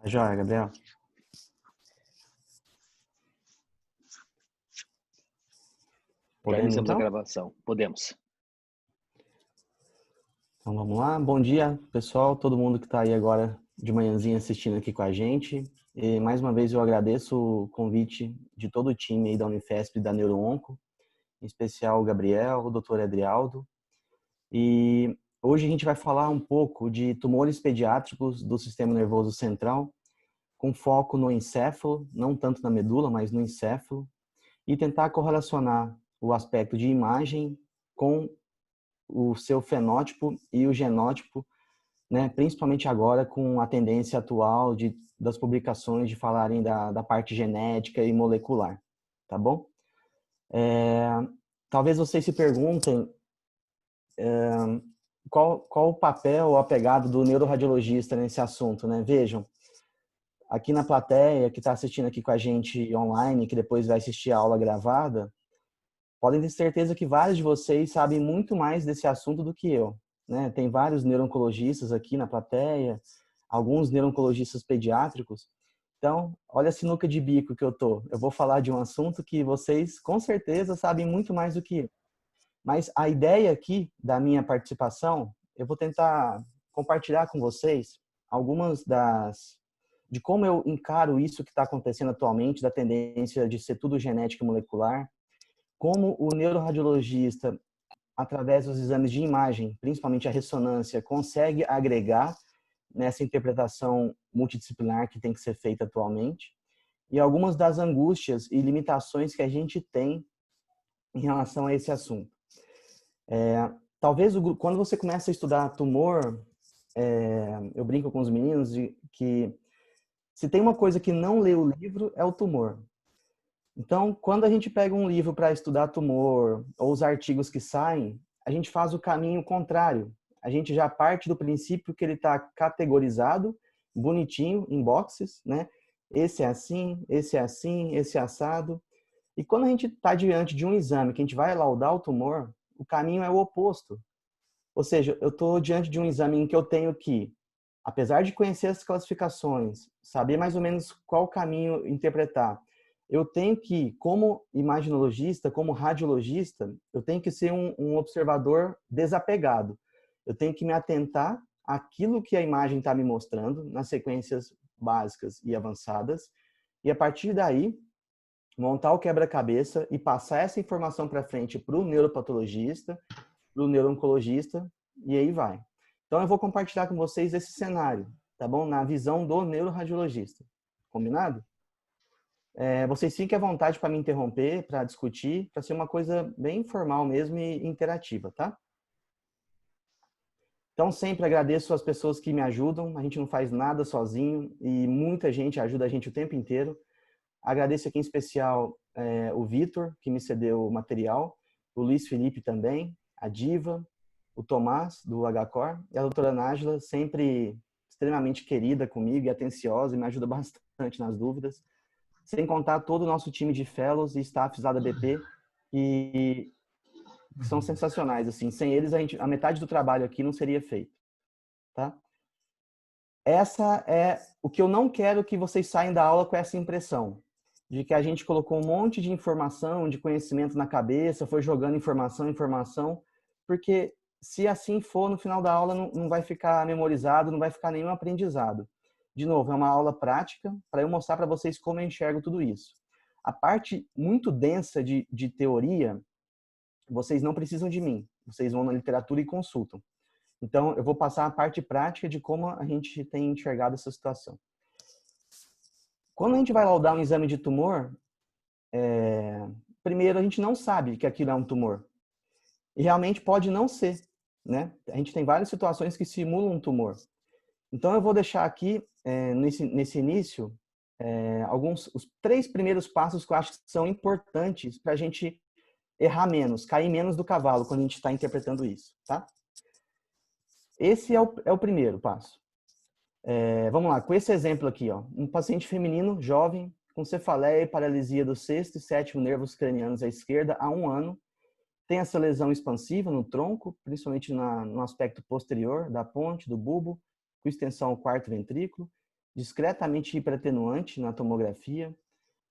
Tá joia, Gabriel. Já Podemos iniciamos a então? gravação. Podemos. Então vamos lá. Bom dia, pessoal, todo mundo que está aí agora de manhãzinha assistindo aqui com a gente. E mais uma vez eu agradeço o convite de todo o time aí da Unifesp e da NeuroOnco, em especial o Gabriel, o Dr. Adrialdo. E hoje a gente vai falar um pouco de tumores pediátricos do sistema nervoso central, com foco no encéfalo, não tanto na medula, mas no encéfalo, e tentar correlacionar o aspecto de imagem com o seu fenótipo e o genótipo, né, principalmente agora com a tendência atual das publicações de falarem da parte genética e molecular, tá bom? Talvez vocês se perguntem qual o papel ou a pegada do neuroradiologista nesse assunto, né? Vejam, aqui na plateia que está assistindo aqui com a gente online, que depois vai assistir a aula gravada, podem ter certeza que vários de vocês sabem muito mais desse assunto do que eu, né? Tem vários neuro-oncologistas aqui na plateia, alguns neuro-oncologistas pediátricos. Então, olha a sinuca de bico que eu tô. Eu vou falar de um assunto que vocês com certeza sabem muito mais do que eu. Mas a ideia aqui da minha participação, eu vou tentar compartilhar com vocês algumas de como eu encaro isso que está acontecendo atualmente, da tendência de ser tudo genética e molecular, como o neuroradiologista, através dos exames de imagem, principalmente a ressonância, consegue agregar nessa interpretação multidisciplinar que tem que ser feita atualmente, e algumas das angústias e limitações que a gente tem em relação a esse assunto. Talvez quando você começa a estudar tumor, eu brinco com os meninos de que se tem uma coisa que não lê o livro, é o tumor. Então, quando a gente pega um livro para estudar tumor, ou os artigos que saem, a gente faz o caminho contrário. A gente já parte do princípio que ele está categorizado, bonitinho, em boxes, né? Esse é assim, esse é assim, esse é assado. E quando a gente está diante de um exame que a gente vai laudar o tumor, o caminho é o oposto. Ou seja, eu estou diante de um exame em que eu tenho que, apesar de conhecer as classificações, saber mais ou menos qual caminho interpretar, eu tenho que, como imaginologista, como radiologista, eu tenho que ser um observador desapegado. Eu tenho que me atentar àquilo que a imagem está me mostrando, nas sequências básicas e avançadas, e a partir daí, montar o quebra-cabeça e passar essa informação para frente para o neuropatologista, para o neuro-oncologista, e aí vai. Então, eu vou compartilhar com vocês esse cenário, tá bom? Na visão do neuroradiologista. Combinado? Vocês fiquem à vontade para me interromper, para discutir, para ser uma coisa bem informal mesmo e interativa, tá? Então, sempre agradeço as pessoas que me ajudam. A gente não faz nada sozinho e muita gente ajuda a gente o tempo inteiro. Agradeço aqui em especial o Vitor, que me cedeu o material, o Luiz Felipe também, a Diva, o Tomás, do HCOR, e a doutora Nájila, sempre extremamente querida comigo e atenciosa, e me ajuda bastante nas dúvidas. Sem contar todo o nosso time de fellows e staffs lá da BP, que são sensacionais. Assim, sem eles, a metade do trabalho aqui não seria feito. Tá? Essa é o que eu não quero que vocês saiam da aula com essa impressão de que a gente colocou um monte de informação, de conhecimento na cabeça, foi jogando informação, porque se assim for, no final da aula não vai ficar memorizado, não vai ficar nenhum aprendizado. De novo, é uma aula prática para eu mostrar para vocês como eu enxergo tudo isso. A parte muito densa de teoria, vocês não precisam de mim, vocês vão na literatura e consultam. Então, eu vou passar a parte prática de como a gente tem enxergado essa situação. Quando a gente vai laudar um exame de tumor, primeiro, a gente não sabe que aquilo é um tumor. E realmente pode não ser, né? A gente tem várias situações que simulam um tumor. Então, eu vou deixar aqui, nesse início, os 3 primeiros passos que eu acho que são importantes para a gente errar menos, cair menos do cavalo quando a gente está interpretando isso, tá? Esse é o primeiro passo. Vamos lá, com esse exemplo aqui, ó, um paciente feminino, jovem, com cefaleia e paralisia do sexto e sétimo nervos cranianos à esquerda há 1 ano, tem essa lesão expansiva no tronco, principalmente no aspecto posterior da ponte, do bulbo, com extensão ao quarto ventrículo, discretamente hiperatenuante na tomografia.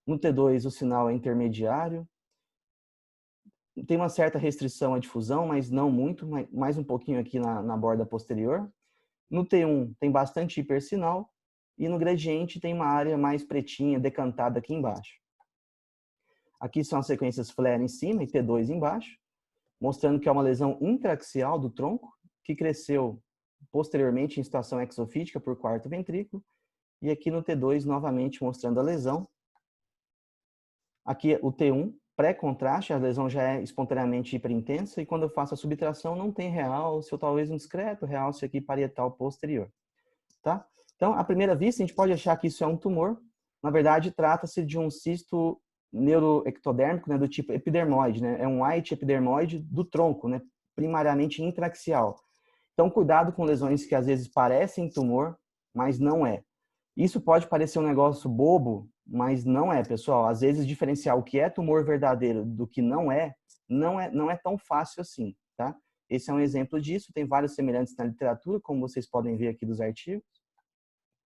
No T2, o sinal é intermediário. Tem uma certa restrição à difusão, mas não muito, mais um pouquinho aqui na borda posterior. No T1, tem bastante hipersinal. E no gradiente, tem uma área mais pretinha, decantada aqui embaixo. Aqui são as sequências flare em cima e T2 embaixo, mostrando que é uma lesão intraaxial do tronco, que cresceu posteriormente em situação exofítica por quarto ventrículo. E aqui no T2, novamente mostrando a lesão. Aqui o T1, pré-contraste, a lesão já é espontaneamente hiperintensa, e quando eu faço a subtração não tem realce, ou talvez um discreto realce aqui parietal posterior. Tá? Então, à primeira vista, a gente pode achar que isso é um tumor. Na verdade, trata-se de um cisto neuroectodérmico, né, do tipo epidermoide, né? É um white epidermoide do tronco, né, primariamente intraaxial. Então, cuidado com lesões que às vezes parecem tumor, mas não é. Isso pode parecer um negócio bobo, mas não é, pessoal. Às vezes, diferenciar o que é tumor verdadeiro do que não é tão fácil assim, tá? Esse é um exemplo disso. Tem vários semelhantes na literatura, como vocês podem ver aqui dos artigos,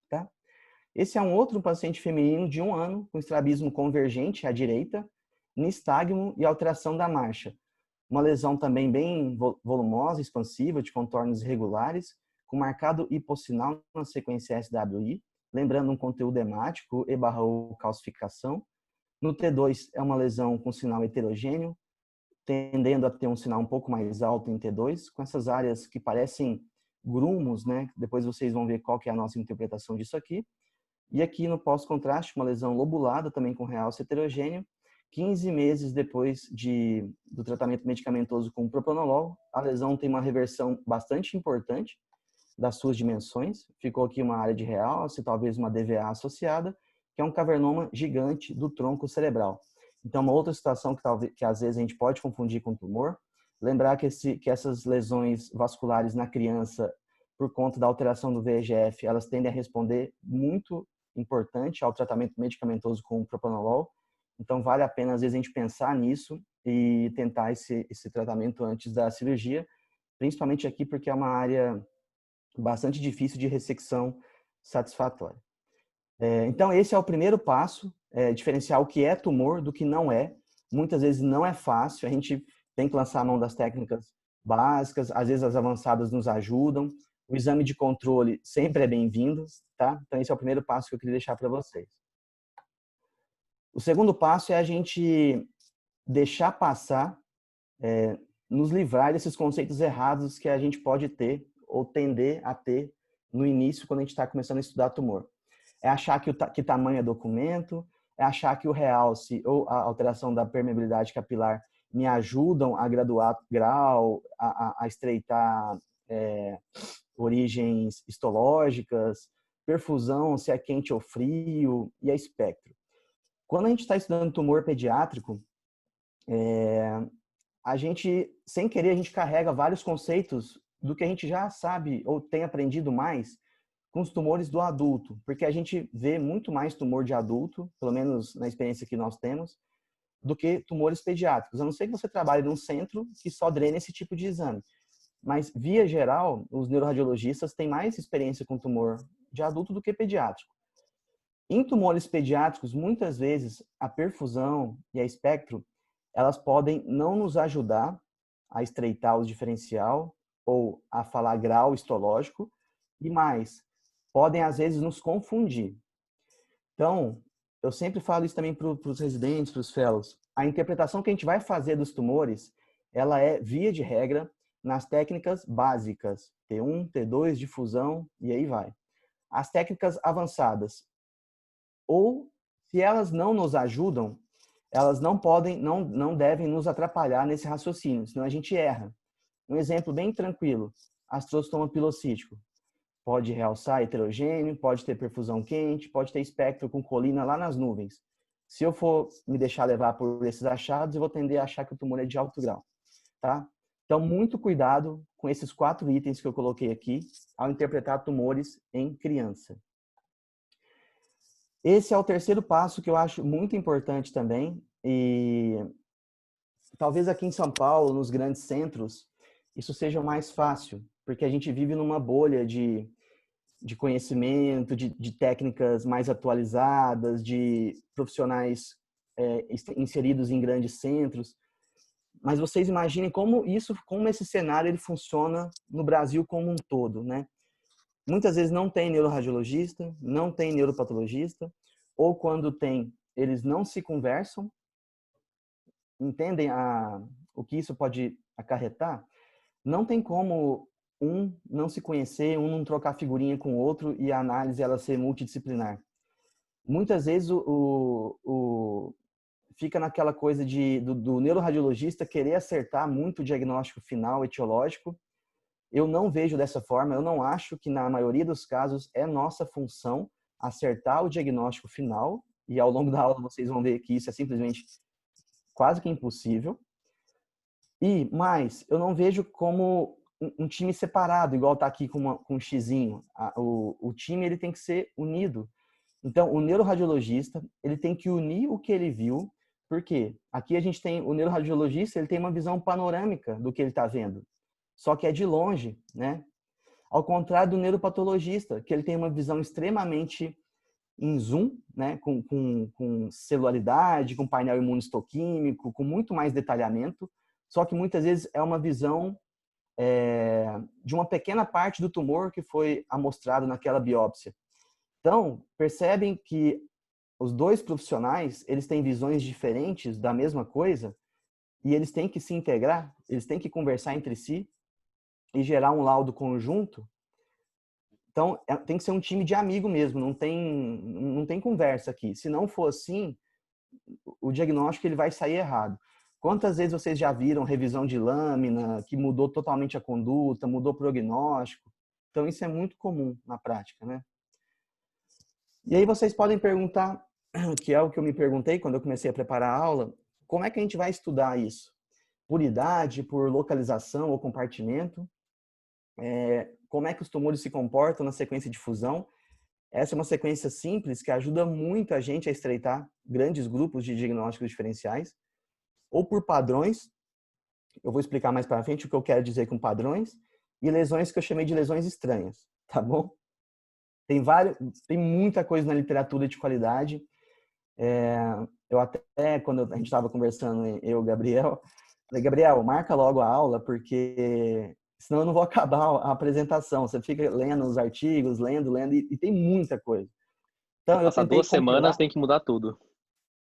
tá? Esse é um outro paciente feminino de 1 ano, com estrabismo convergente à direita, nistagmo e alteração da marcha. Uma lesão também bem volumosa, expansiva, de contornos irregulares, com marcado hipossinal na sequência SWI, lembrando um conteúdo hemático e/ou calcificação. No T2 é uma lesão com sinal heterogêneo, tendendo a ter um sinal um pouco mais alto em T2, com essas áreas que parecem grumos, né? Depois vocês vão ver qual que é a nossa interpretação disso aqui. E aqui no pós-contraste, uma lesão lobulada, também com realce heterogêneo. 15 meses depois do tratamento medicamentoso com propranolol, a lesão tem uma reversão bastante importante das suas dimensões. Ficou aqui uma área de realce, talvez uma DVA associada, que é um cavernoma gigante do tronco cerebral. Então, uma outra situação que às vezes a gente pode confundir com tumor. Lembrar que essas lesões vasculares na criança, por conta da alteração do VEGF, elas tendem a responder muito importante ao tratamento medicamentoso com o propranolol. Então, vale a pena, às vezes, a gente pensar nisso e tentar esse tratamento antes da cirurgia, principalmente aqui porque é uma área bastante difícil de ressecção satisfatória. Então, esse é o primeiro passo, diferenciar o que é tumor do que não é. Muitas vezes não é fácil, a gente tem que lançar a mão das técnicas básicas, às vezes as avançadas nos ajudam. O exame de controle sempre é bem-vindo, tá? Então, esse é o primeiro passo que eu queria deixar para vocês. O segundo passo é a gente deixar passar, nos livrar desses conceitos errados que a gente pode ter ou tender a ter no início, quando a gente está começando a estudar tumor. É achar que tamanho é documento, é achar que o realce ou a alteração da permeabilidade capilar me ajudam a graduar grau, a estreitar origens histológicas, perfusão, se é quente ou frio, e a espectro. Quando a gente está estudando tumor pediátrico, a gente, sem querer, a gente carrega vários conceitos do que a gente já sabe ou tem aprendido mais com os tumores do adulto, porque a gente vê muito mais tumor de adulto, pelo menos na experiência que nós temos, do que tumores pediátricos. A não ser que você trabalhe num centro que só drene esse tipo de exame. Mas, via geral, os neuroradiologistas têm mais experiência com tumor de adulto do que pediátrico. Em tumores pediátricos, muitas vezes, a perfusão e a espectro, elas podem não nos ajudar a estreitar o diferencial ou a falar grau histológico, e mais, podem, às vezes, nos confundir. Então, eu sempre falo isso também para os residentes, para os fellows. A interpretação que a gente vai fazer dos tumores, ela é, via de regra, nas técnicas básicas, T1, T2, difusão, e aí vai. As técnicas avançadas, ou se elas não nos ajudam, elas não podem, não devem nos atrapalhar nesse raciocínio, senão a gente erra. Um exemplo bem tranquilo, astrostoma pilocítico. Pode realçar heterogêneo, pode ter perfusão quente, pode ter espectro com colina lá nas nuvens. Se eu for me deixar levar por esses achados, eu vou tender a achar que o tumor é de alto grau, tá? Então, muito cuidado com esses 4 itens que eu coloquei aqui ao interpretar tumores em criança. Esse é o terceiro passo que eu acho muito importante também, e talvez aqui em São Paulo, nos grandes centros, isso seja mais fácil, porque a gente vive numa bolha de de conhecimento, de técnicas mais atualizadas, de profissionais inseridos em grandes centros. Mas vocês imaginem como esse cenário ele funciona no Brasil como um todo, né? Muitas vezes não tem neuroradiologista, não tem neuropatologista, ou quando tem, eles não se conversam, entendem o que isso pode acarretar. Não tem como um não se conhecer, um não trocar figurinha com o outro e a análise ela ser multidisciplinar. Muitas vezes fica naquela coisa do neuroradiologista querer acertar muito o diagnóstico final etiológico. Eu não vejo dessa forma, eu não acho que na maioria dos casos é nossa função acertar o diagnóstico final, e ao longo da aula vocês vão ver que isso é simplesmente quase que impossível. Mas eu não vejo como um time separado, igual tá aqui com um xizinho. O time ele tem que ser unido. Então, o neuroradiologista, ele tem que unir o que ele viu, porque aqui a gente tem o neuroradiologista, ele tem uma visão panorâmica do que ele está vendo, só que é de longe, né? Ao contrário do neuropatologista, que ele tem uma visão extremamente em zoom, né? Com celularidade, com painel imunistoquímico, com muito mais detalhamento, só que muitas vezes é uma visão de uma pequena parte do tumor que foi amostrado naquela biópsia. Então, percebem que os dois profissionais, eles têm visões diferentes da mesma coisa e eles têm que se integrar, eles têm que conversar entre si e gerar um laudo conjunto. Então, tem que ser um time de amigo mesmo, não tem conversa aqui. Se não for assim, o diagnóstico ele vai sair errado. Quantas vezes vocês já viram revisão de lâmina que mudou totalmente a conduta, mudou o prognóstico? Então, isso é muito comum na prática, né? E aí vocês podem perguntar, que é o que eu me perguntei quando eu comecei a preparar a aula, como é que a gente vai estudar isso? Por idade, por localização ou compartimento? Como é que os tumores se comportam na sequência de fusão? Essa é uma sequência simples que ajuda muito a gente a estreitar grandes grupos de diagnósticos diferenciais. Ou por padrões, eu vou explicar mais para frente o que eu quero dizer com padrões, e lesões que eu chamei de lesões estranhas, tá bom? Tem muita coisa na literatura de qualidade. Eu até, quando a gente estava conversando, eu e o Gabriel, falei, Gabriel, marca logo a aula, porque senão eu não vou acabar a apresentação. Você fica lendo os artigos, lendo, e tem muita coisa. Então, eu Passar tentei 2 semanas compilar. tem que mudar tudo.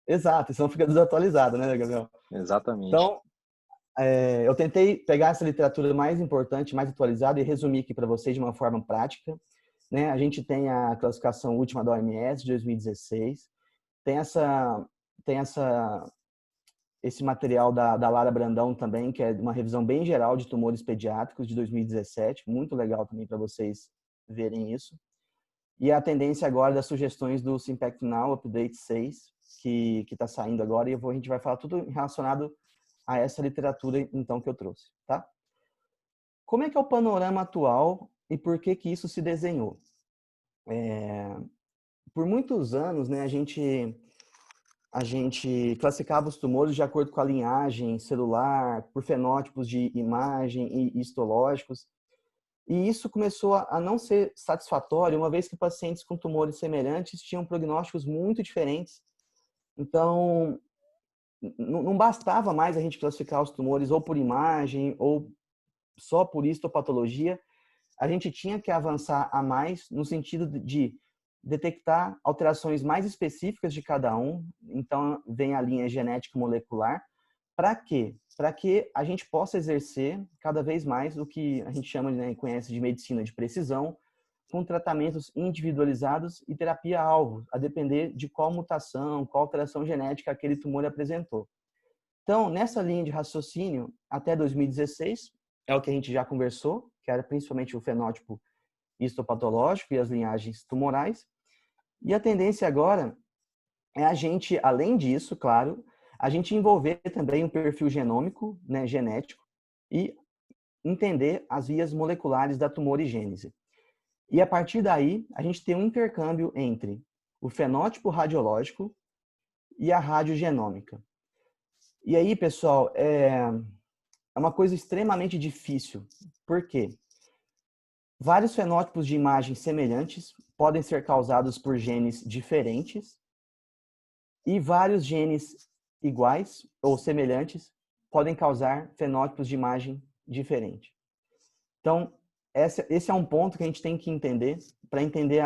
Exato, senão fica desatualizado, né, Gabriel? Exatamente. Então, eu tentei pegar essa literatura mais importante, mais atualizada e resumir aqui para vocês de uma forma prática. Né? A gente tem a classificação última da OMS de 2016, tem esse material da Lara Brandão também, que é uma revisão bem geral de tumores pediátricos de 2017, muito legal também para vocês verem isso. E a tendência agora das sugestões do Sympact Now Update 6, que está saindo agora, e a gente vai falar tudo relacionado a essa literatura então que eu trouxe, tá? Como é que é o panorama atual e por que que isso se desenhou? Por muitos anos, né, a gente classificava os tumores de acordo com a linhagem celular, por fenótipos de imagem e histológicos, e isso começou a não ser satisfatório, uma vez que pacientes com tumores semelhantes tinham prognósticos muito diferentes. Então, não bastava mais a gente classificar os tumores ou por imagem ou só por histopatologia, a gente tinha que avançar a mais no sentido de detectar alterações mais específicas de cada um. Então, vem a linha genética molecular. Para quê? Para que a gente possa exercer cada vez mais o que a gente chama, né, conhece de medicina de precisão, com tratamentos individualizados e terapia-alvo, a depender de qual mutação, qual alteração genética aquele tumor apresentou. Então, nessa linha de raciocínio, até 2016, é o que a gente já conversou, que era principalmente o fenótipo histopatológico e as linhagens tumorais. E a tendência agora é a gente, além disso, claro, a gente envolver também o perfil genômico, né, genético, e entender as vias moleculares da tumorigênese. E a partir daí, a gente tem um intercâmbio entre o fenótipo radiológico e a radiogenômica. E aí, pessoal, é uma coisa extremamente difícil. Por quê? Vários fenótipos de imagens semelhantes podem ser causados por genes diferentes e vários genes iguais ou semelhantes podem causar fenótipos de imagem diferente. Então, esse é um ponto que a gente tem que entender para entender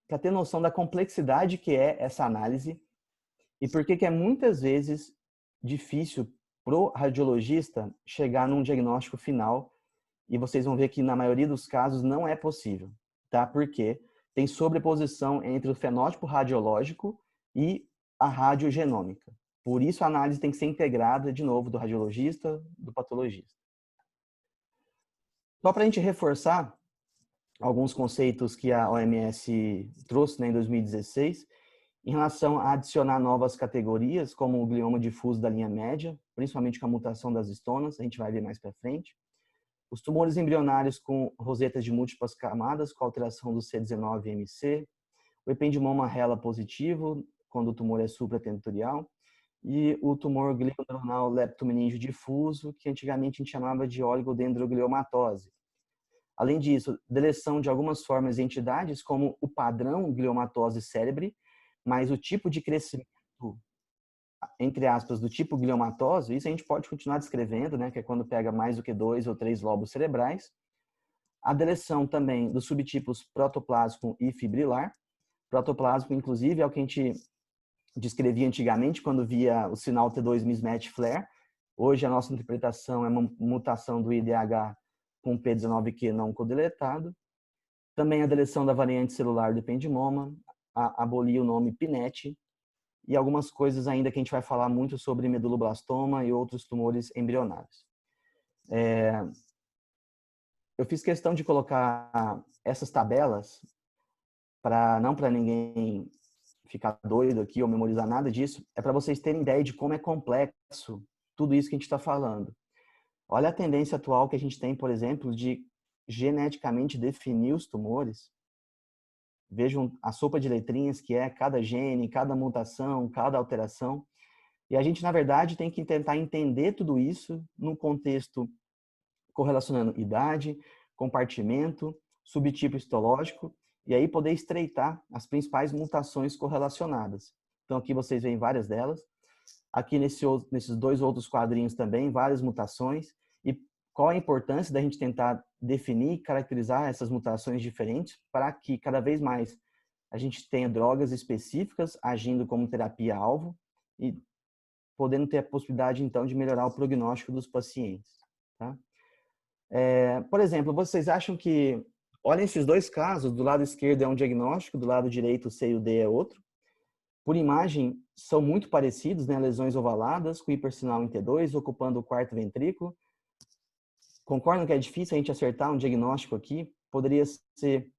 para ter noção da complexidade que é essa análise e por que é muitas vezes difícil para o radiologista chegar num diagnóstico final. E vocês vão ver que na maioria dos casos não é possível, tá? Porque tem sobreposição entre o fenótipo radiológico e a radiogenômica. Por isso a análise tem que ser integrada, de novo, do radiologista, do patologista. Só para a gente reforçar alguns conceitos que a OMS trouxe, né, em 2016, em relação a adicionar novas categorias, como o glioma difuso da linha média, principalmente com a mutação das estonas, a gente vai ver mais para frente. Os tumores embrionários com rosetas de múltiplas camadas, com alteração do C19-MC, o ependimoma HeLa positivo, quando o tumor é supratentorial, e o tumor glioneuronal leptomeningio difuso, que antigamente a gente chamava de oligodendrogliomatose. Além disso, deleção de algumas formas e entidades, como o padrão gliomatose cerebri, mas o tipo de crescimento, entre aspas, do tipo gliomatose, isso a gente pode continuar descrevendo, né, que é quando pega mais do que 2 ou 3 lobos cerebrais. A deleção também dos subtipos protoplásico e fibrilar. Protoplásico, inclusive, é o que a gente descrevia antigamente quando via o sinal T2 mismatch flare. Hoje a nossa interpretação é uma mutação do IDH com P19Q não codeletado. Também a deleção da variante celular do ependimoma, abolir o nome PNET, e algumas coisas ainda que a gente vai falar muito sobre meduloblastoma e outros tumores embrionários. Eu fiz questão de colocar essas tabelas, não para ninguém ficar doido aqui ou memorizar nada disso, é para vocês terem ideia de como é complexo tudo isso que a gente está falando. Olha a tendência atual que a gente tem, por exemplo, de geneticamente definir os tumores. Vejam a sopa de letrinhas que é cada gene, cada mutação, cada alteração. E a gente, na verdade, tem que tentar entender tudo isso no contexto correlacionando idade, compartimento, subtipo histológico, e aí poder estreitar as principais mutações correlacionadas. Então aqui vocês veem várias delas. Aqui nesses dois outros quadrinhos também, várias mutações. E qual a importância da gente tentar definir e caracterizar essas mutações diferentes para que cada vez mais a gente tenha drogas específicas agindo como terapia-alvo e podendo ter a possibilidade, então, de melhorar o prognóstico dos pacientes. Tá? Por exemplo, vocês acham que, olhem esses dois casos, do lado esquerdo é um diagnóstico, do lado direito o C e o D é outro. Por imagem, são muito parecidos, né? Lesões ovaladas, com hipersinal em T2, ocupando o quarto ventrículo. Concordam que é difícil a gente acertar um diagnóstico aqui? Poderia ser,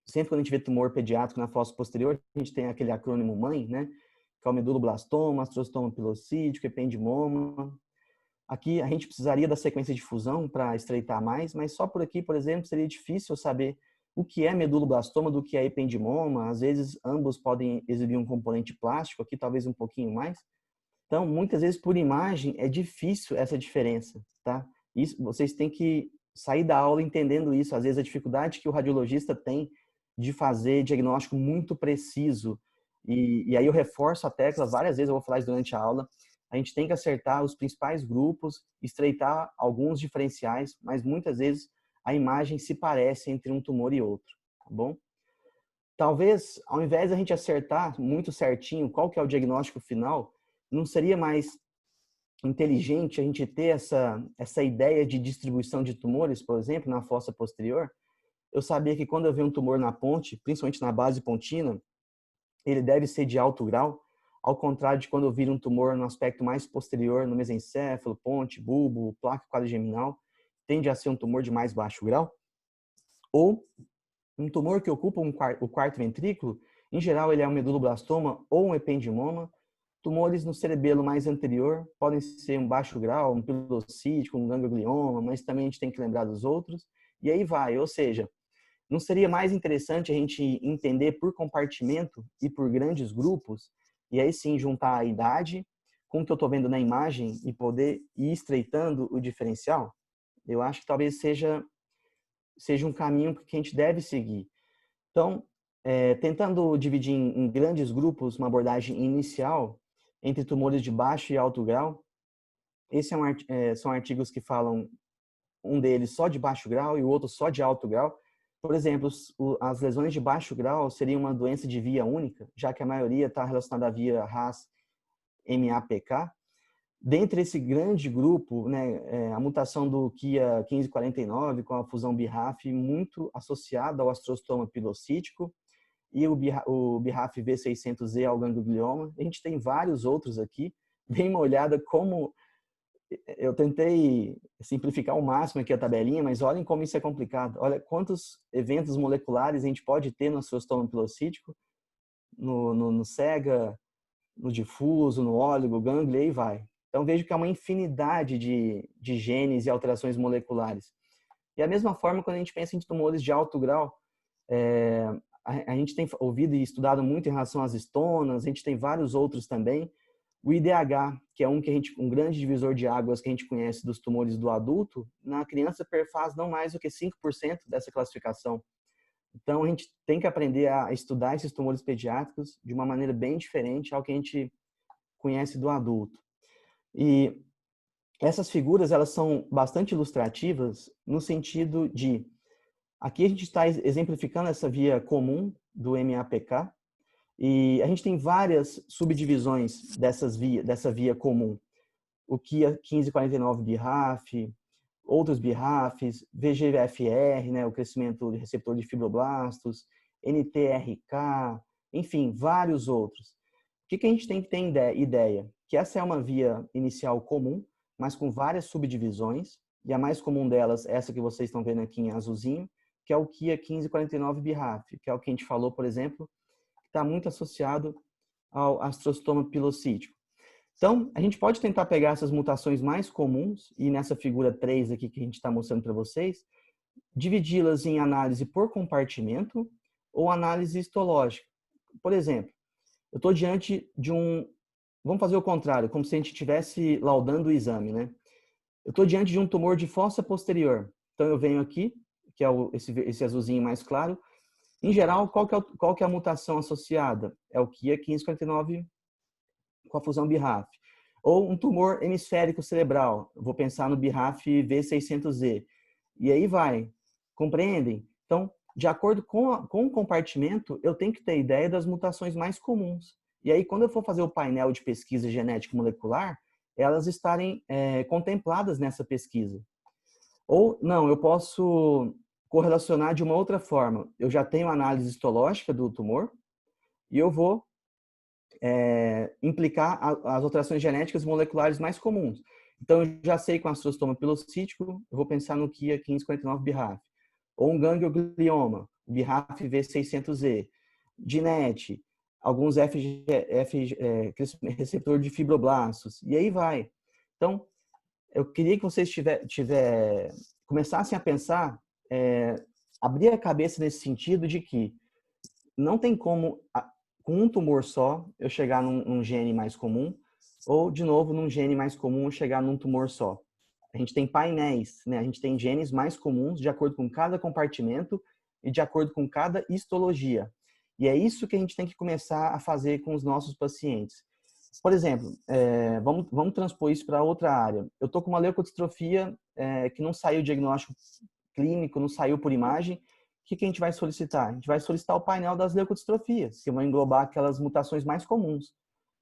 sempre quando a gente vê tumor pediátrico na fossa posterior, a gente tem aquele acrônimo MANH, né? Que é o meduloblastoma, astrostoma pilocídico, ependimoma. Aqui a gente precisaria da sequência de fusão para estreitar mais, mas só por aqui, por exemplo, seria difícil saber o que é meduloblastoma do que é ependimoma. Às vezes ambos podem exibir um componente plástico, aqui talvez um pouquinho mais. Então, muitas vezes por imagem é difícil essa diferença, tá? Isso, vocês têm que sair da aula entendendo isso. Às vezes a dificuldade que o radiologista tem de fazer diagnóstico muito preciso. E aí eu reforço a tecla várias vezes, eu vou falar isso durante a aula. A gente tem que acertar os principais grupos, estreitar alguns diferenciais, mas muitas vezes a imagem se parece entre um tumor e outro, tá bom? Talvez, ao invés da gente acertar muito certinho qual que é o diagnóstico final, não seria mais inteligente a gente ter essa ideia de distribuição de tumores, por exemplo, na fossa posterior? Eu sabia que quando eu ver um tumor na ponte, principalmente na base pontina, ele deve ser de alto grau, ao contrário de quando eu vir um tumor no aspecto mais posterior, no mesencéfalo, ponte, bulbo, placa quadrigeminal, tende a ser um tumor de mais baixo grau. Ou um tumor que ocupa o quarto ventrículo, em geral ele é um meduloblastoma ou um ependimoma. Tumores no cerebelo mais anterior podem ser um baixo grau, um pilocídico, um ganglioma, mas também a gente tem que lembrar dos outros. E aí vai, ou seja, não seria mais interessante a gente entender por compartimento e por grandes grupos, e aí sim juntar a idade com o que eu estou vendo na imagem e poder ir estreitando o diferencial? Eu acho que talvez seja um caminho que a gente deve seguir. Então, tentando dividir em grandes grupos uma abordagem inicial entre tumores de baixo e alto grau, esses são artigos que falam, um deles só de baixo grau e o outro só de alto grau. Por exemplo, as lesões de baixo grau seriam uma doença de via única, já que a maioria está relacionada à via RAS-MAPK. Dentre esse grande grupo, né, a mutação do KIA 1549 com a fusão BRAF muito associada ao astrostoma pilocítico e o BRAF V600E ao ganglioma. A gente tem vários outros aqui. Dê uma olhada como eu tentei simplificar ao máximo aqui a tabelinha, mas olhem como isso é complicado. Olha quantos eventos moleculares a gente pode ter no astrostoma pilocítico, no SEGA, no difuso, no óligo, gânglio, e aí vai. Então, vejo que há uma infinidade de genes e alterações moleculares. E a mesma forma, quando a gente pensa em tumores de alto grau, a gente tem ouvido e estudado muito em relação às estonas, a gente tem vários outros também. O IDH, que é um grande divisor de águas que a gente conhece dos tumores do adulto, na criança perfaz não mais do que 5% dessa classificação. Então, a gente tem que aprender a estudar esses tumores pediátricos de uma maneira bem diferente ao que a gente conhece do adulto. E essas figuras, elas são bastante ilustrativas no sentido de, aqui a gente está exemplificando essa via comum do MAPK, e a gente tem várias subdivisões dessa via comum. O KIA 1549 BRAF, outros BRAFs, VGFR, né, o crescimento do receptor de fibroblastos, NTRK, enfim, vários outros. O que a gente tem que ter ideia? Que essa é uma via inicial comum, mas com várias subdivisões, e a mais comum delas, essa que vocês estão vendo aqui em azulzinho, que é o KIA 1549 BRAF, que é o que a gente falou, por exemplo, que está muito associado ao astrostoma pilocítico. Então, a gente pode tentar pegar essas mutações mais comuns, e nessa figura 3 aqui que a gente está mostrando para vocês, dividi-las em análise por compartimento ou análise histológica. Por exemplo, eu estou diante de vamos fazer o contrário, como se a gente estivesse laudando o exame, né? Eu estou diante de um tumor de fossa posterior. Então, eu venho aqui, que é esse azulzinho mais claro. Em geral, qual que é a mutação associada? É o KIA 1549 com a fusão BRAF. Ou um tumor hemisférico cerebral. Eu vou pensar no BRAF V600E. E aí vai. Compreendem? Então, de acordo com o compartimento, eu tenho que ter ideia das mutações mais comuns. E aí, quando eu for fazer o painel de pesquisa genética molecular, elas estarem contempladas nessa pesquisa. Ou, não, eu posso correlacionar de uma outra forma. Eu já tenho a análise histológica do tumor e eu vou implicar as alterações genéticas moleculares mais comuns. Então, eu já sei com astrostoma pilocítico, eu vou pensar no KIA 1549 BRAF. Ou um ganglioma, BRAF V600E, DINET, alguns receptor de fibroblastos, e aí vai. Então, eu queria que vocês começassem a pensar, abrir a cabeça nesse sentido de que não tem como, com um tumor só, eu chegar num gene mais comum, ou, de novo, num gene mais comum, eu chegar num tumor só. A gente tem painéis, né? A gente tem genes mais comuns de acordo com cada compartimento e de acordo com cada histologia. E é isso que a gente tem que começar a fazer com os nossos pacientes. Por exemplo, vamos transpor isso para outra área. Eu estou com uma leucodistrofia que não saiu o diagnóstico clínico, não saiu por imagem. O que a gente vai solicitar? A gente vai solicitar o painel das leucodistrofias, que vão englobar aquelas mutações mais comuns.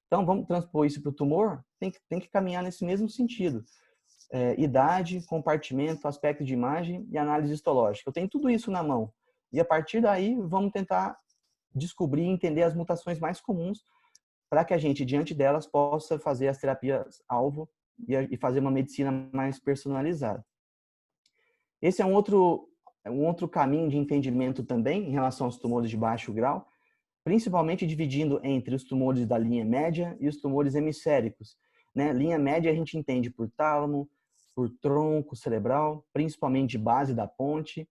Então, vamos transpor isso para o tumor? Tem que caminhar nesse mesmo sentido. Idade, compartimento, aspecto de imagem e análise histológica. Eu tenho tudo isso na mão. E a partir daí, vamos tentar descobrir e entender as mutações mais comuns para que a gente, diante delas, possa fazer as terapias-alvo e fazer uma medicina mais personalizada. Esse é um outro caminho de entendimento também em relação aos tumores de baixo grau, principalmente dividindo entre os tumores da linha média e os tumores hemisféricos. Né? Linha média a gente entende por tálamo, por tronco cerebral, principalmente de base da ponte,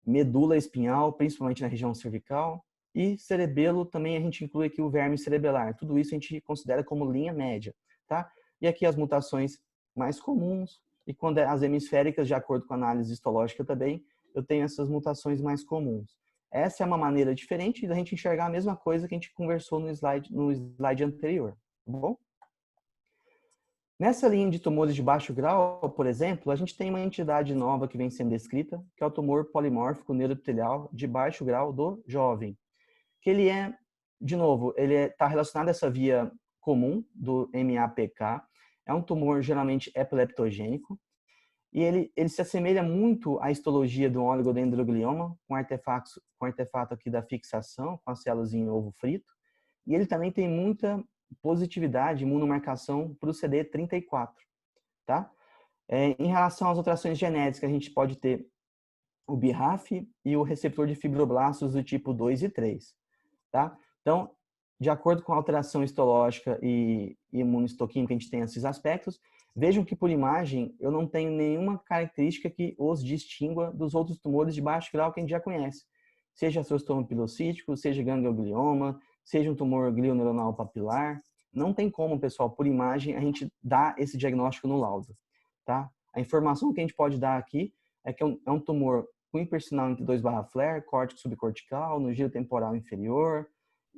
medula espinhal, principalmente na região cervical, e cerebelo também a gente inclui aqui o verme cerebelar. Tudo isso a gente considera como linha média. Tá? E aqui as mutações mais comuns, e quando as hemisféricas, de acordo com a análise histológica também, eu tenho essas mutações mais comuns. Essa é uma maneira diferente da gente enxergar a mesma coisa que a gente conversou no slide anterior, tá bom? Nessa linha de tumores de baixo grau, por exemplo, a gente tem uma entidade nova que vem sendo descrita, que é o tumor polimórfico neuroepitelial de baixo grau do jovem. Que ele é, de novo, ele está relacionado a essa via comum do MAPK, é um tumor geralmente epileptogênico, e ele se assemelha muito à histologia do oligodendroglioma, com artefato aqui da fixação, com as células em ovo frito, e ele também tem muita positividade, imunomarcação para o CD34, tá? Em relação às alterações genéticas, a gente pode ter o BRAF e o receptor de fibroblastos do tipo 2 e 3, tá? Então, de acordo com a alteração histológica e imunohistoquímica, a gente tem esses aspectos. Vejam que por imagem eu não tenho nenhuma característica que os distingua dos outros tumores de baixo grau que a gente já conhece. Seja astrostoma pilocítico, seja ganglioma, seja um tumor glioneuronal papilar. Não tem como, pessoal, por imagem, a gente dar esse diagnóstico no laudo, tá? A informação que a gente pode dar aqui é que é um tumor com hipersinal entre 2/flare, córtex subcortical, no giro temporal inferior.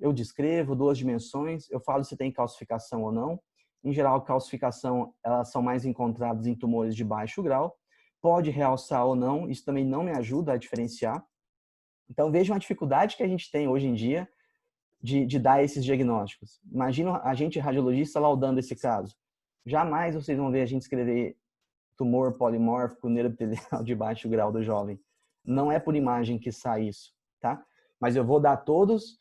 Eu descrevo 2 dimensões, eu falo se tem calcificação ou não. Em geral, calcificação, elas são mais encontradas em tumores de baixo grau. Pode realçar ou não, isso também não me ajuda a diferenciar. Então, vejam a dificuldade que a gente tem hoje em dia de dar esses diagnósticos. Imagina a gente, radiologista, laudando esse caso. Jamais vocês vão ver a gente escrever tumor polimórfico neuroepitelial de baixo grau do jovem. Não é por imagem que sai isso, tá? Mas eu vou dar todas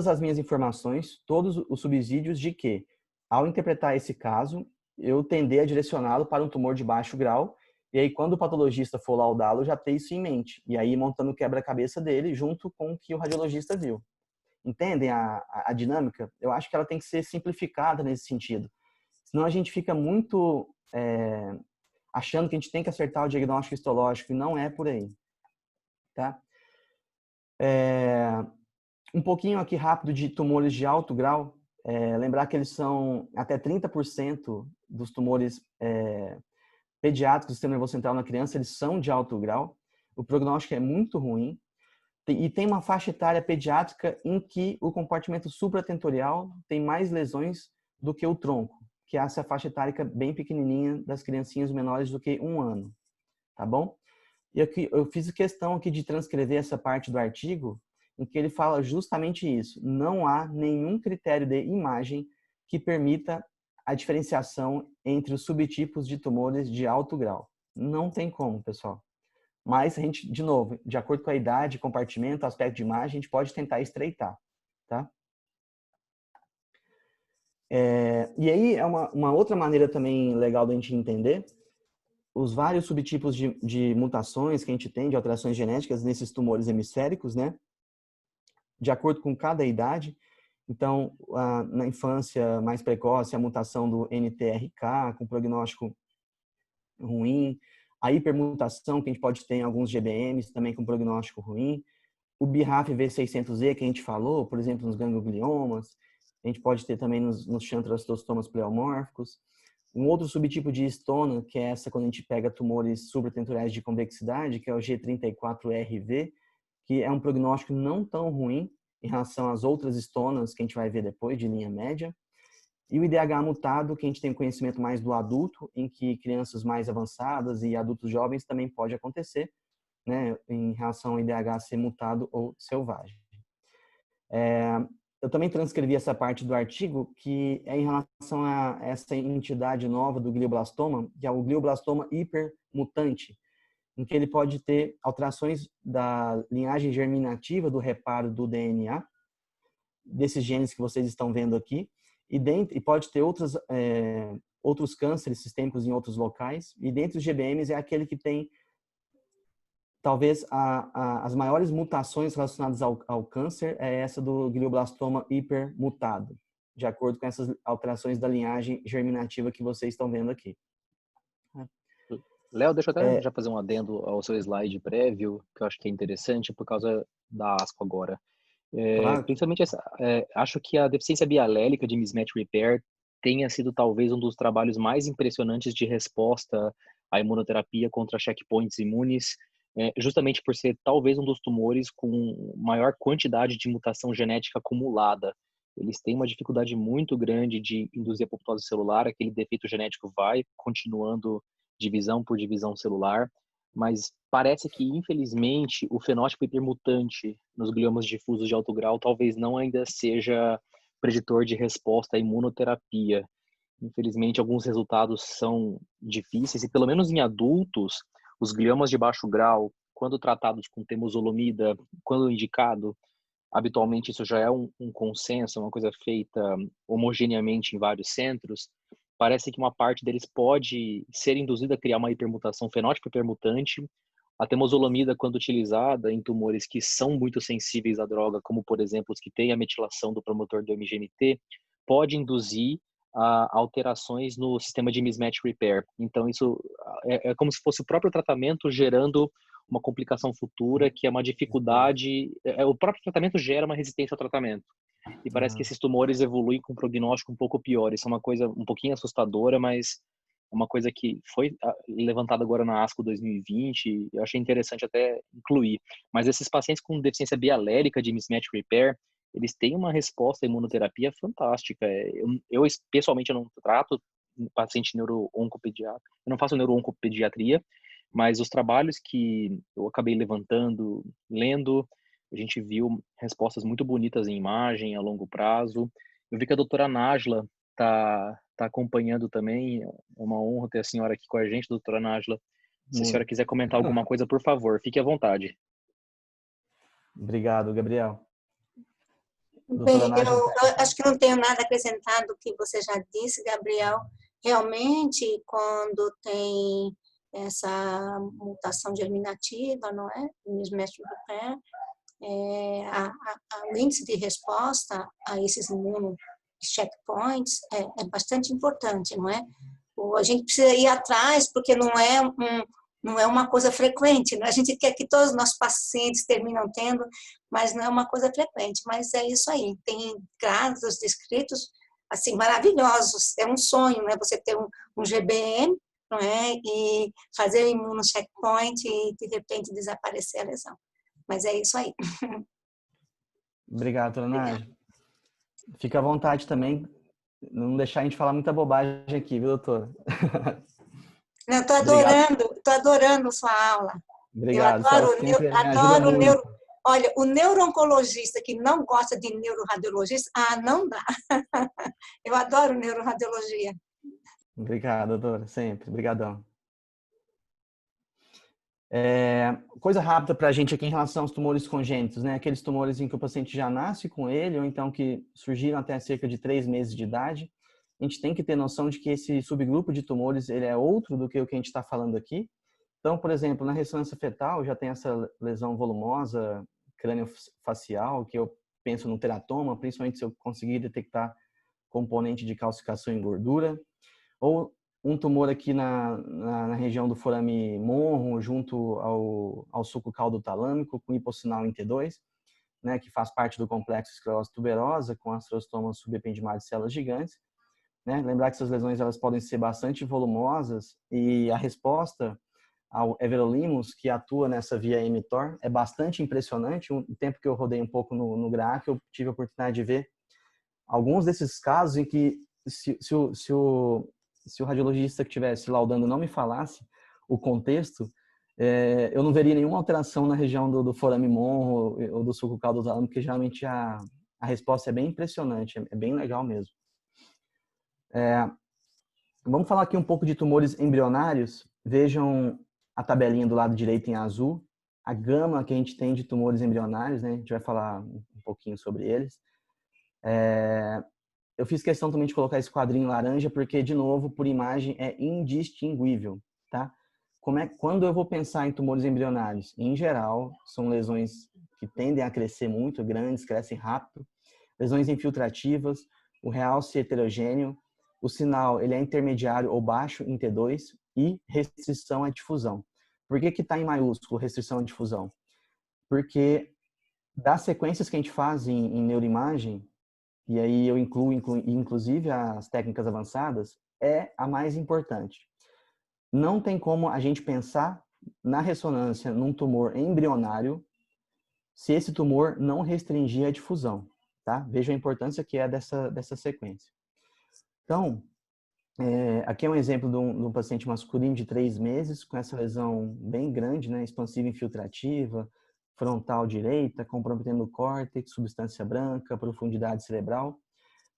as minhas informações, todos os subsídios de que, ao interpretar esse caso, eu tender a direcioná-lo para um tumor de baixo grau, e aí quando o patologista for laudá-lo, já ter isso em mente. E aí montando o quebra-cabeça dele junto com o que o radiologista viu. Entendem a dinâmica? Eu acho que ela tem que ser simplificada nesse sentido. Senão a gente fica muito achando que a gente tem que acertar o diagnóstico histológico, e não é por aí. Tá? Um pouquinho aqui rápido de tumores de alto grau. Lembrar que eles são até 30% dos tumores pediátricos do sistema nervoso central na criança, eles são de alto grau. O prognóstico é muito ruim. E tem uma faixa etária pediátrica em que o compartimento supratentorial tem mais lesões do que o tronco, que é essa faixa etária bem pequenininha das criancinhas menores do que 1 ano, tá bom? E aqui, eu fiz questão aqui de transcrever essa parte do artigo em que ele fala justamente isso. Não há nenhum critério de imagem que permita a diferenciação entre os subtipos de tumores de alto grau. Não tem como, pessoal. Mas a gente, de novo, de acordo com a idade, compartimento, aspecto de imagem, a gente pode tentar estreitar, tá? E aí é uma outra maneira também legal da gente entender os vários subtipos de mutações que a gente tem, de alterações genéticas nesses tumores hemisféricos, né? De acordo com cada idade. Então, na infância mais precoce, a mutação do NTRK, com prognóstico ruim. A hipermutação que a gente pode ter em alguns GBMs, também com prognóstico ruim. O BRAF V600E, que a gente falou, por exemplo, nos gangliomas. A gente pode ter também nos xanthrostostomas pleomórficos. Um outro subtipo de histona, que é essa quando a gente pega tumores supratentoriais de convexidade, que é o G34RV, que é um prognóstico não tão ruim em relação às outras histonas que a gente vai ver depois, de linha média. E o IDH mutado, que a gente tem conhecimento mais do adulto, em que crianças mais avançadas e adultos jovens também pode acontecer, né, em relação ao IDH ser mutado ou selvagem. Eu também transcrevi essa parte do artigo, que é em relação a essa entidade nova do glioblastoma, que é o glioblastoma hipermutante, em que ele pode ter alterações da linhagem germinativa do reparo do DNA, desses genes que vocês estão vendo aqui, e pode ter outros cânceres sistêmicos em outros locais, e dentre os GBMs é aquele que tem talvez as maiores mutações relacionadas ao câncer, é essa do glioblastoma hipermutado, de acordo com essas alterações da linhagem germinativa que vocês estão vendo aqui. Léo, deixa eu até já fazer um adendo ao seu slide prévio, que eu acho que é interessante por causa da ASCO agora. Claro. Principalmente, acho que a deficiência bialélica de mismatch repair tenha sido talvez um dos trabalhos mais impressionantes de resposta à imunoterapia contra checkpoints imunes justamente por ser talvez um dos tumores com maior quantidade de mutação genética acumulada. Eles têm uma dificuldade muito grande de induzir a apoptose celular, aquele defeito genético vai continuando divisão por divisão celular, mas parece que, infelizmente, o fenótipo hipermutante nos gliomas difusos de alto grau talvez não ainda seja preditor de resposta à imunoterapia. Infelizmente, alguns resultados são difíceis e, pelo menos em adultos, os gliomas de baixo grau, quando tratados com temozolomida, quando indicado, habitualmente isso já é um consenso, uma coisa feita homogeneamente em vários centros, parece que uma parte deles pode ser induzida a criar uma hipermutação, fenótipo hipermutante. A temozolomida, quando utilizada em tumores que são muito sensíveis à droga, como, por exemplo, os que têm a metilação do promotor do MGMT, pode induzir alterações no sistema de mismatch repair. Então, isso é como se fosse o próprio tratamento gerando uma complicação futura, que é uma dificuldade. O próprio tratamento gera uma resistência ao tratamento. E parece que esses tumores evoluem com um prognóstico um pouco pior. Isso é uma coisa um pouquinho assustadora, mas é uma coisa que foi levantada agora na ASCO 2020, e eu achei interessante até incluir. Mas esses pacientes com deficiência bialérica de mismatch repair, eles têm uma resposta à imunoterapia fantástica. Eu pessoalmente, eu não trato paciente neuro-oncopediatra, eu não faço neuro-oncopediatria, mas os trabalhos que eu acabei levantando, lendo, a gente viu respostas muito bonitas em imagem, a longo prazo. Eu vi que a doutora Nájila tá acompanhando também. É uma honra ter a senhora aqui com a gente, doutora Nájila. Se a senhora quiser comentar alguma coisa, por favor, fique à vontade. Obrigado, Gabriel. Bem, eu acho que não tenho nada a acrescentar do que você já disse, Gabriel. Realmente, quando tem essa mutação germinativa, não é? Mismatch repair, o índice de resposta a esses checkpoints é bastante importante, não é? A gente precisa ir atrás, porque não é uma coisa frequente, não é? A gente quer que todos os nossos pacientes terminam tendo, mas não é uma coisa frequente. Mas é isso aí, tem casos descritos assim maravilhosos, é um sonho, né? Você ter um GBM, não é? E fazer o imunocheckpoint e de repente desaparecer a lesão. Mas é isso aí. Obrigado, doutora Nájila. Fica à vontade também, não deixar a gente falar muita bobagem aqui, viu, doutora? Eu estou adorando sua aula. Obrigado. Eu adoro neuro. Olha, o neuro-oncologista que não gosta de neuroradiologista, não dá. Eu adoro neuroradiologia. Obrigado, doutora, sempre. Obrigadão. Coisa rápida para a gente aqui em relação aos tumores congênitos, né? Aqueles tumores em que o paciente já nasce com ele, ou então que surgiram até cerca de 3 meses de idade. A gente tem que ter noção de que esse subgrupo de tumores ele é outro do que o que a gente está falando aqui. Então, por exemplo, na ressonância fetal já tem essa lesão volumosa crâniofacial, que eu penso no teratoma, principalmente se eu conseguir detectar componente de calcificação em gordura. Ou um tumor aqui na região do forame monro, junto ao suco caldo-talâmico, com hipossinal em T2, né, que faz parte do complexo esclerose tuberosa, com astrostomas subependimais de células gigantes. Né? Lembrar que essas lesões elas podem ser bastante volumosas e a resposta ao everolimus, que atua nessa via mTOR, é bastante impressionante. O tempo que eu rodei um pouco no GRAAC, eu tive a oportunidade de ver alguns desses casos em que se o radiologista que estivesse laudando não me falasse o contexto, eu não veria nenhuma alteração na região do forame monro ou do suco caldo-talâmico, porque geralmente a resposta é bem impressionante, é bem legal mesmo. Vamos falar aqui um pouco de tumores embrionários. Vejam a tabelinha do lado direito em azul, a gama que a gente tem de tumores embrionários, né? A gente vai falar um pouquinho sobre eles. Eu fiz questão também de colocar esse quadrinho laranja, porque, de novo, por imagem é indistinguível, tá? Quando eu vou pensar em tumores embrionários? Em geral, são lesões que tendem a crescer muito, grandes, crescem rápido, lesões infiltrativas, o realce heterogêneo, o sinal ele é intermediário ou baixo em T2 e restrição à difusão. Por que está em maiúsculo restrição à difusão? Porque das sequências que a gente faz em neuroimagem, e aí eu incluo inclusive as técnicas avançadas, é a mais importante. Não tem como a gente pensar na ressonância num tumor embrionário se esse tumor não restringir a difusão, tá? Veja a importância que é dessa sequência. Então, aqui é um exemplo de um paciente masculino de 3 meses, com essa lesão bem grande, né? Expansiva infiltrativa, frontal direita, comprometendo o córtex, substância branca, profundidade cerebral,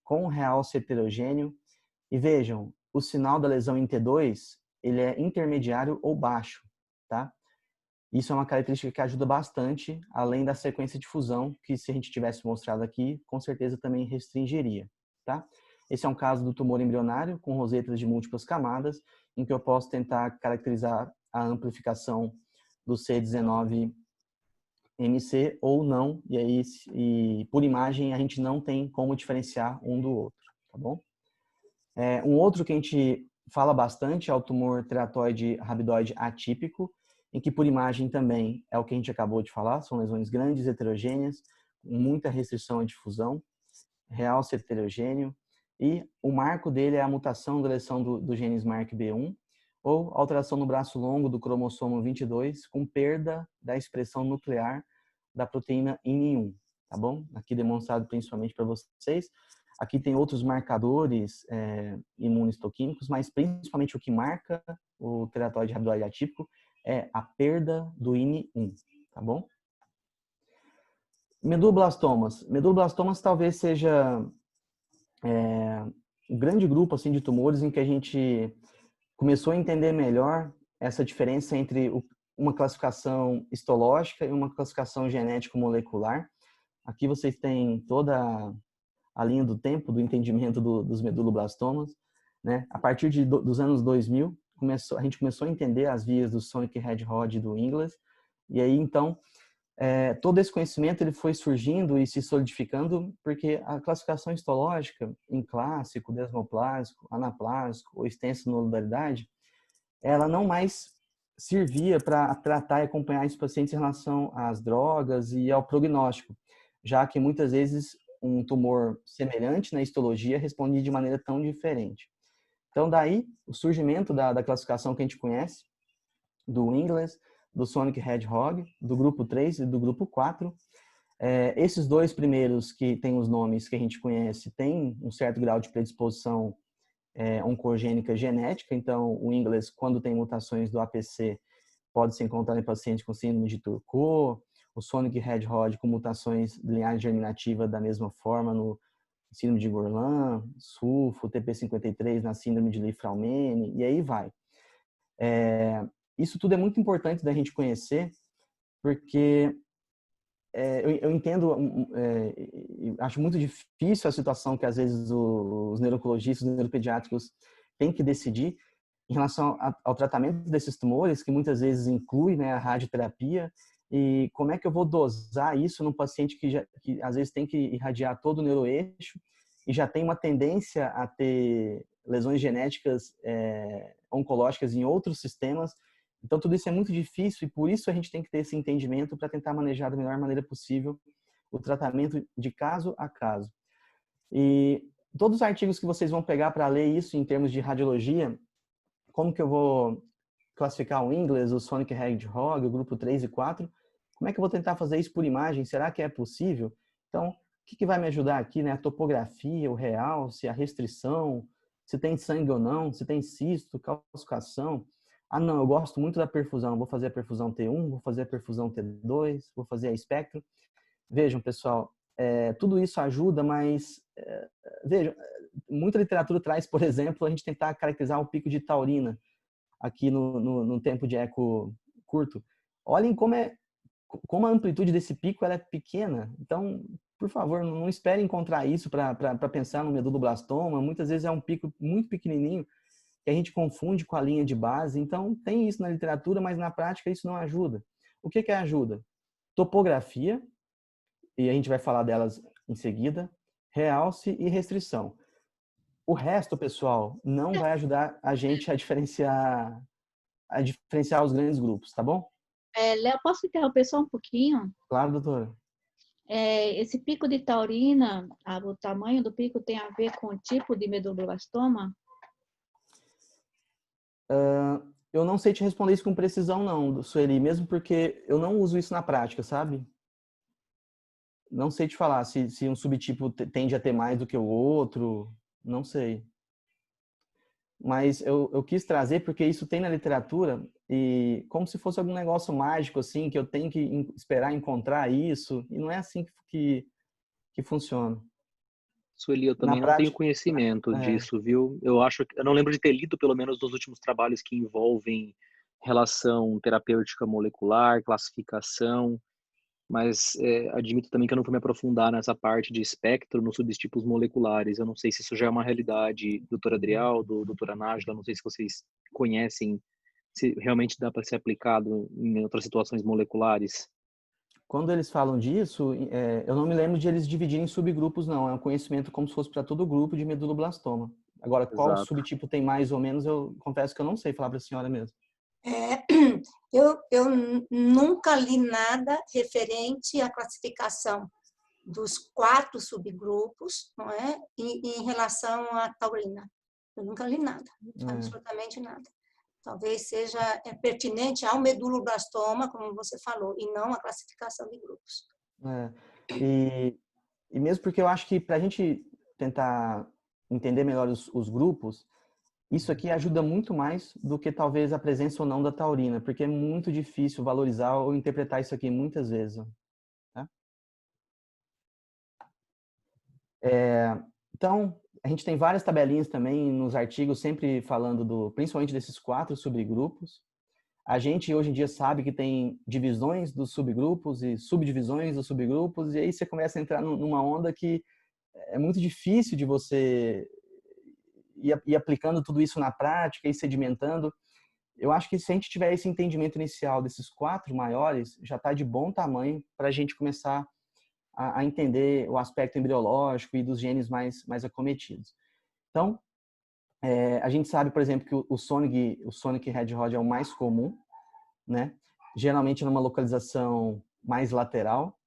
com realce heterogêneo. E vejam, o sinal da lesão em T2, ele é intermediário ou baixo, tá? Isso é uma característica que ajuda bastante, além da sequência de fusão, que se a gente tivesse mostrado aqui, com certeza também restringiria, tá? Esse é um caso do tumor embrionário, com rosetas de múltiplas camadas, em que eu posso tentar caracterizar a amplificação do C19MC ou não, e por imagem a gente não tem como diferenciar um do outro, tá bom? Um outro que a gente fala bastante é o tumor teratoide rabidoide atípico, em que por imagem também é o que a gente acabou de falar, são lesões grandes, heterogêneas, com muita restrição à difusão, realce heterogêneo, e o marco dele é a mutação da deleção do gene SMARCB1 ou alteração no braço longo do cromossomo 22 com perda da expressão nuclear da proteína INI1, tá bom? Aqui demonstrado principalmente para vocês. Aqui tem outros marcadores imunohistoquímicos, mas principalmente o que marca o teratoide rabidoide atípico é a perda do INI1, tá bom? Meduloblastomas. Meduloblastomas talvez seja um grande grupo assim, de tumores em que a gente começou a entender melhor essa diferença entre uma classificação histológica e uma classificação genético-molecular. Aqui vocês têm toda a linha do tempo do entendimento dos meduloblastomas, né? A partir dos anos 2000, a gente começou a entender as vias do Sonic Hedgehog e do Ingles, e aí então todo esse conhecimento ele foi surgindo e se solidificando porque a classificação histológica em clássico, desmoplásico, anaplásico ou extensa nodalidade, ela não mais servia para tratar e acompanhar esses pacientes em relação às drogas e ao prognóstico, já que muitas vezes um tumor semelhante na histologia respondia de maneira tão diferente. Então, daí, o surgimento da classificação que a gente conhece, do Ingles, do Sonic Hedgehog, do grupo 3 e do grupo 4. Esses dois primeiros, que têm os nomes que a gente conhece, têm um certo grau de predisposição oncogênica genética. Então, o Ingles, quando tem mutações do APC, pode ser encontrado em pacientes com síndrome de Turcot. O Sonic Hedgehog com mutações de linhagem germinativa da mesma forma no síndrome de Gorlin, SUFO, TP53 na síndrome de Li-Fraumeni, e aí vai. Isso tudo é muito importante da gente conhecer, porque eu entendo, acho muito difícil a situação que às vezes os neurologistas, os neuropediátricos têm que decidir em relação ao tratamento desses tumores, que muitas vezes inclui, né, a radioterapia, e como é que eu vou dosar isso num paciente que às vezes tem que irradiar todo o neuroeixo e já tem uma tendência a ter lesões genéticas oncológicas em outros sistemas. Então, tudo isso é muito difícil e por isso a gente tem que ter esse entendimento para tentar manejar da melhor maneira possível o tratamento de caso a caso. E todos os artigos que vocês vão pegar para ler isso em termos de radiologia, como que eu vou classificar o Ingles, o Sonic Hedgehog, o grupo 3 e 4, como é que eu vou tentar fazer isso por imagem? Será que é possível? Então, o que vai me ajudar aqui, né? A topografia, o realce, a restrição, se tem sangue ou não, se tem cisto, calcificação. Ah, não, eu gosto muito da perfusão, vou fazer a perfusão T1, vou fazer a perfusão T2, vou fazer a espectro. Vejam, pessoal, tudo isso ajuda, mas vejam, muita literatura traz, por exemplo, a gente tentar caracterizar o pico de taurina aqui no tempo de eco curto. Olhem como a amplitude desse pico ela é pequena. Então, por favor, não espere encontrar isso para pensar no meduloblastoma. Muitas vezes é um pico muito pequenininho que a gente confunde com a linha de base. Então, tem isso na literatura, mas na prática isso não ajuda. O que é ajuda? Topografia, e a gente vai falar delas em seguida, realce e restrição. O resto, pessoal, não vai ajudar a gente a diferenciar os grandes grupos, tá bom? Léo, posso interromper só um pouquinho? Claro, doutora. Esse pico de taurina, o tamanho do pico tem a ver com o tipo de meduloblastoma? Eu não sei te responder isso com precisão, não, Sueli, mesmo porque eu não uso isso na prática, sabe? Não sei te falar se um subtipo tende a ter mais do que o outro, não sei. Mas eu quis trazer porque isso tem na literatura e como se fosse algum negócio mágico, assim, que eu tenho que esperar encontrar isso, e não é assim que funciona. Sueli, eu Na também não tenho prática, conhecimento é, disso, viu? Eu não lembro de ter lido, pelo menos, nos últimos trabalhos que envolvem relação terapêutica molecular, classificação, mas admito também que eu não vou me aprofundar nessa parte de espectro nos subtipos moleculares. Eu não sei se isso já é uma realidade, doutora Adriel, doutora Nájila, não sei se vocês conhecem, se realmente dá para ser aplicado em outras situações moleculares. quando eles falam disso, eu não me lembro de eles dividirem em subgrupos, não. É um conhecimento como se fosse para todo grupo de meduloblastoma. Agora, qual Exato. subtipo tem mais ou menos, eu confesso que eu não sei falar para a senhora mesmo. É, eu nunca li nada referente à classificação dos 4 subgrupos, não é? Em relação à taurina. Eu nunca li nada, É. absolutamente nada. Talvez seja pertinente ao meduloblastoma, como você falou, e não à classificação de grupos. É. E mesmo porque eu acho que para a gente tentar entender melhor os grupos, isso aqui ajuda muito mais do que talvez a presença ou não da taurina, porque é muito difícil valorizar ou interpretar isso aqui muitas vezes. Tá? Então, a gente tem várias tabelinhas também nos artigos, sempre falando principalmente desses 4 subgrupos. A gente hoje em dia sabe que tem divisões dos subgrupos e subdivisões dos subgrupos, e aí você começa a entrar numa onda que é muito difícil de você ir aplicando tudo isso na prática e sedimentando. Eu acho que se a gente tiver esse entendimento inicial desses 4 maiores, já está de bom tamanho para a gente começar a entender o aspecto embriológico e dos genes mais acometidos. Então, a gente sabe, por exemplo, que o Sonic Hedgehog é o mais comum, né? Geralmente numa localização mais lateral.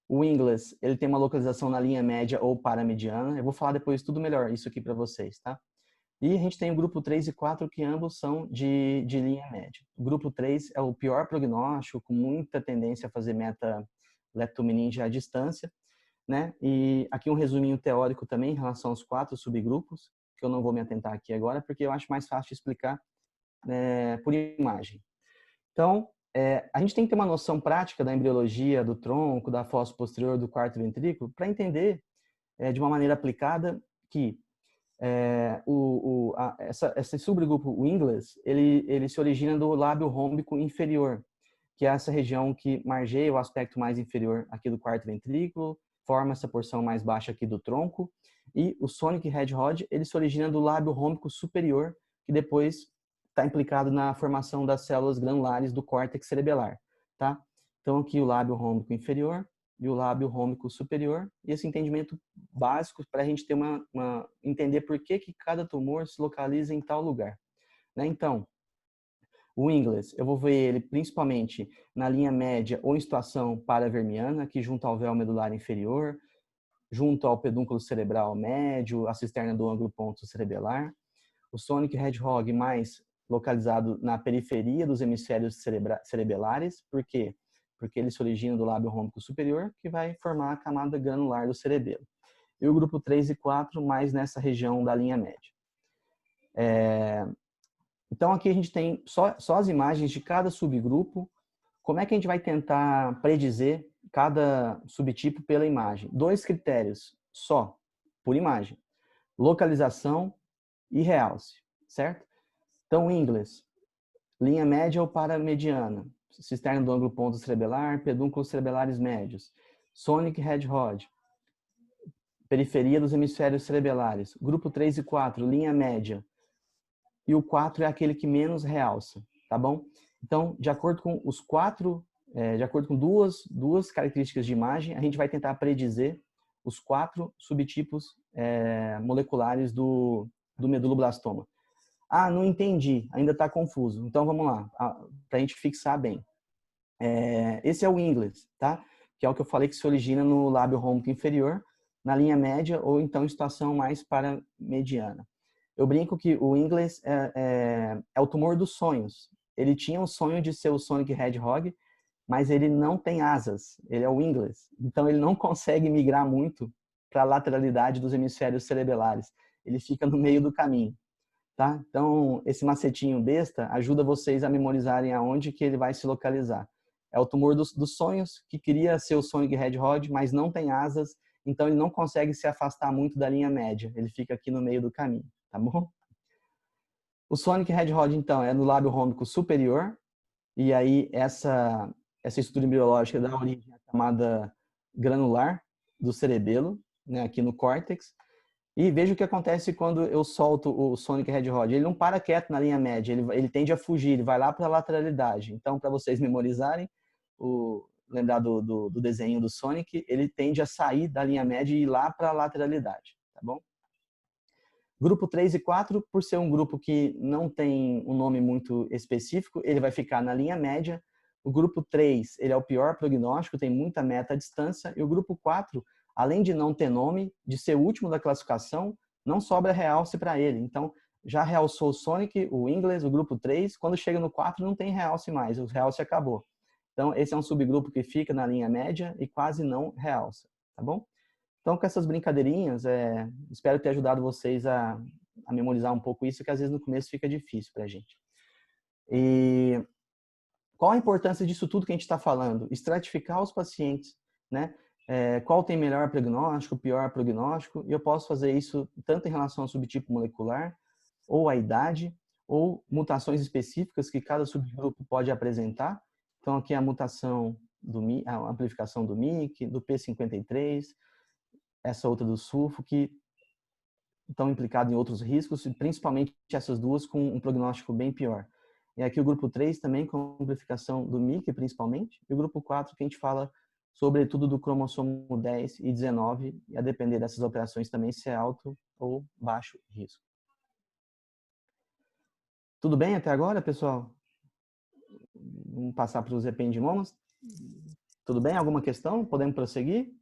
O Ingles, ele tem uma localização na linha média ou paramediana. Eu vou falar depois tudo melhor isso aqui para vocês, tá? E a gente tem o grupo 3 e 4, que ambos são de linha média. O grupo 3 é o pior prognóstico, com muita tendência a fazer meta-leptomeninge à distância, né? E aqui um resuminho teórico também em relação aos 4 subgrupos, que eu não vou me atentar aqui agora, porque eu acho mais fácil de explicar por imagem. Então, a gente tem que ter uma noção prática da embriologia, do tronco, da fossa posterior, do quarto ventrículo, para entender de uma maneira aplicada que esse subgrupo, o Ingles, ele se origina do lábio rômbico inferior, que é essa região que margeia o aspecto mais inferior aqui do quarto ventrículo, forma essa porção mais baixa aqui do tronco, e o Sonic Hedgehog, ele se origina do lábio rômbico superior, que depois está implicado na formação das células granulares do córtex cerebelar, tá? Então aqui o lábio rômbico inferior e o lábio rômbico superior, e esse entendimento básico para a gente ter entender por que cada tumor se localiza em tal lugar, né? Então, o Ingles, eu vou ver ele principalmente na linha média ou em situação paravermiana, aqui junto ao véu medular inferior, junto ao pedúnculo cerebral médio, a cisterna do ângulo ponto cerebelar. O Sonic Hedgehog mais localizado na periferia dos hemisférios cerebelares. Por quê? Porque ele se origina do lábio rômbico superior, que vai formar a camada granular do cerebelo. E o grupo 3 e 4 mais nessa região da linha média. Então aqui a gente tem só as imagens de cada subgrupo. Como é que a gente vai tentar predizer cada subtipo pela imagem? 2 critérios só, por imagem. Localização e realce, certo? Então, Ingles, linha média ou paramediana, cisterna do ângulo ponto cerebelar, pedúnculos cerebelares médios. Sonic Hedgehog, periferia dos hemisférios cerebelares. Grupo 3 e 4, linha média. E o 4 é aquele que menos realça, tá bom? Então, de acordo com os 4, de acordo com duas características de imagem, a gente vai tentar predizer os 4 subtipos moleculares do meduloblastoma. Ah, não entendi, ainda está confuso. Então, vamos lá, para a gente fixar bem. Esse é o Ingles, tá? Que é o que eu falei que se origina no lábio rômbico inferior, na linha média ou então em situação mais paramediana. Eu brinco que o inglês é o tumor dos sonhos. Ele tinha o sonho de ser o Sonic Hedgehog, mas ele não tem asas, ele é o inglês. Então ele não consegue migrar muito para a lateralidade dos hemisférios cerebelares. Ele fica no meio do caminho, tá? Então esse macetinho besta ajuda vocês a memorizarem aonde que ele vai se localizar. É o tumor dos sonhos, que queria ser o Sonic Hedgehog, mas não tem asas, então ele não consegue se afastar muito da linha média. Ele fica aqui no meio do caminho, tá bom? O Sonic Hedgehog, então, é no lábio rômbico superior, e aí essa estrutura embriológica dá origem à camada granular do cerebelo, né, aqui no córtex. E veja o que acontece quando eu solto o Sonic Hedgehog. Ele não para quieto na linha média, ele tende a fugir, ele vai lá para a lateralidade. Então, para vocês memorizarem, lembrar do desenho do Sonic, ele tende a sair da linha média e ir lá para a lateralidade, tá bom? Grupo 3 e 4, por ser um grupo que não tem um nome muito específico, ele vai ficar na linha média. O grupo 3, ele é o pior prognóstico, tem muita meta à distância. E o grupo 4, além de não ter nome, de ser o último da classificação, não sobra realce para ele. Então, já realçou o Sonic, o inglês, o grupo 3. Quando chega no 4, não tem realce mais, o realce acabou. Então, esse é um subgrupo que fica na linha média e quase não realça, tá bom? Então, com essas brincadeirinhas, espero ter ajudado vocês a memorizar um pouco isso, que às vezes no começo fica difícil para a gente. E qual a importância disso tudo que a gente está falando? Estratificar os pacientes, né? Qual tem melhor prognóstico, pior prognóstico, e eu posso fazer isso tanto em relação ao subtipo molecular, ou à idade, ou mutações específicas que cada subgrupo pode apresentar. Então, aqui a mutação, a amplificação do MYC, do P53, essa outra do sulfo, que estão implicadas em outros riscos, e principalmente essas duas com um prognóstico bem pior. E aqui o grupo 3 também com amplificação do MYC, principalmente, e o grupo 4 que a gente fala sobretudo do cromossomo 10 e 19, e a depender dessas operações também se é alto ou baixo risco. Tudo bem até agora, pessoal? Vamos passar para os ependimomas. Tudo bem? Alguma questão? Podemos prosseguir?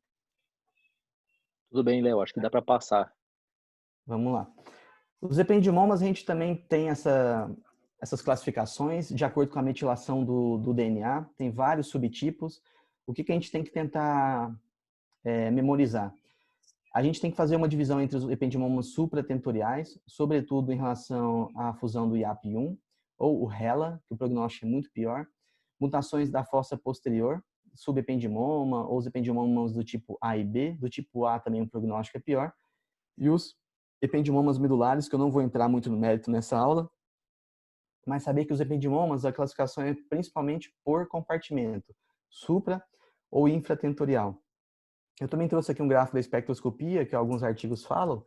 Tudo bem, Léo, acho que dá para passar. Vamos lá. Os ependimomas, a gente também tem essas classificações de acordo com a metilação do DNA, tem vários subtipos. O que a gente tem que tentar memorizar? A gente tem que fazer uma divisão entre os ependimomas supratentoriais, sobretudo em relação à fusão do IAP1, ou o HeLa, que o prognóstico é muito pior, mutações da fossa posterior, subependimoma, ou os ependimomas do tipo A e B, do tipo A também o prognóstico é pior, e os ependimomas medulares, que eu não vou entrar muito no mérito nessa aula, mas saber que os ependimomas, a classificação é principalmente por compartimento, supra ou infratentorial. Eu também trouxe aqui um gráfico da espectroscopia, que alguns artigos falam,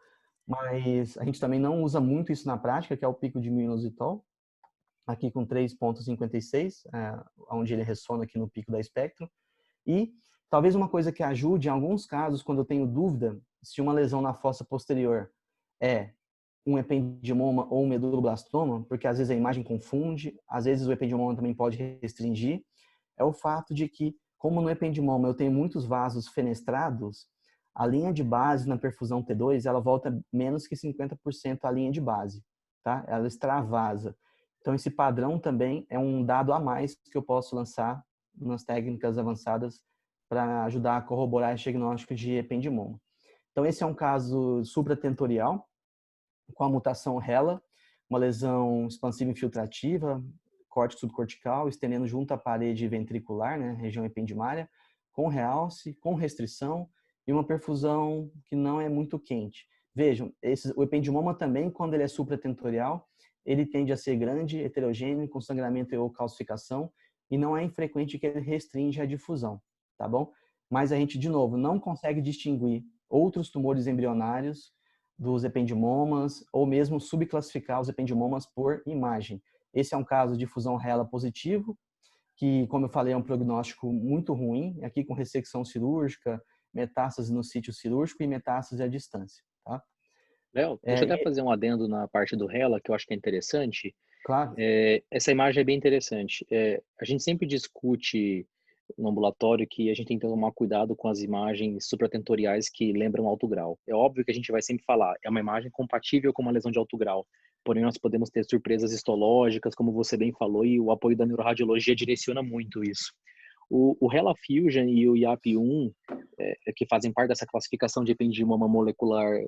mas a gente também não usa muito isso na prática, que é o pico de myo-inositol, aqui com 3,56, onde ele ressona aqui no pico da espectro. E talvez uma coisa que ajude em alguns casos, quando eu tenho dúvida se uma lesão na fossa posterior é um ependimoma ou um meduloblastoma, porque às vezes a imagem confunde, às vezes o ependimoma também pode restringir, é o fato de que, como no ependimoma eu tenho muitos vasos fenestrados, a linha de base na perfusão T2, ela volta menos que 50% à linha de base, tá? Ela extravasa. Então esse padrão também é um dado a mais que eu posso lançar nas técnicas avançadas para ajudar a corroborar esse diagnóstico de ependimoma. Então esse é um caso supratentorial, com a mutação HeLa, uma lesão expansiva infiltrativa, córtex subcortical, estendendo junto à parede ventricular, né, região ependimária, com realce, com restrição e uma perfusão que não é muito quente. Vejam, o ependimoma também, quando ele é supratentorial, ele tende a ser grande, heterogêneo, com sangramento ou calcificação, e não é infrequente que ele restringe a difusão, tá bom? Mas a gente, de novo, não consegue distinguir outros tumores embrionários dos ependimomas, ou mesmo subclassificar os ependimomas por imagem. Esse é um caso de fusão HeLa positivo, que, como eu falei, é um prognóstico muito ruim, aqui com ressecção cirúrgica, metástase no sítio cirúrgico e metástase à distância. Tá? Léo, deixa eu até fazer um adendo na parte do HeLa, que eu acho que é interessante. Claro. Essa imagem é bem interessante. A gente sempre discute no ambulatório que a gente tem que tomar cuidado com as imagens supratentoriais que lembram alto grau. É óbvio que a gente vai sempre falar, é uma imagem compatível com uma lesão de alto grau, porém nós podemos ter surpresas histológicas, como você bem falou, e o apoio da neuroradiologia direciona muito isso. O Hella Fusion e o IAP1, que fazem parte dessa classificação de ependimoma molecular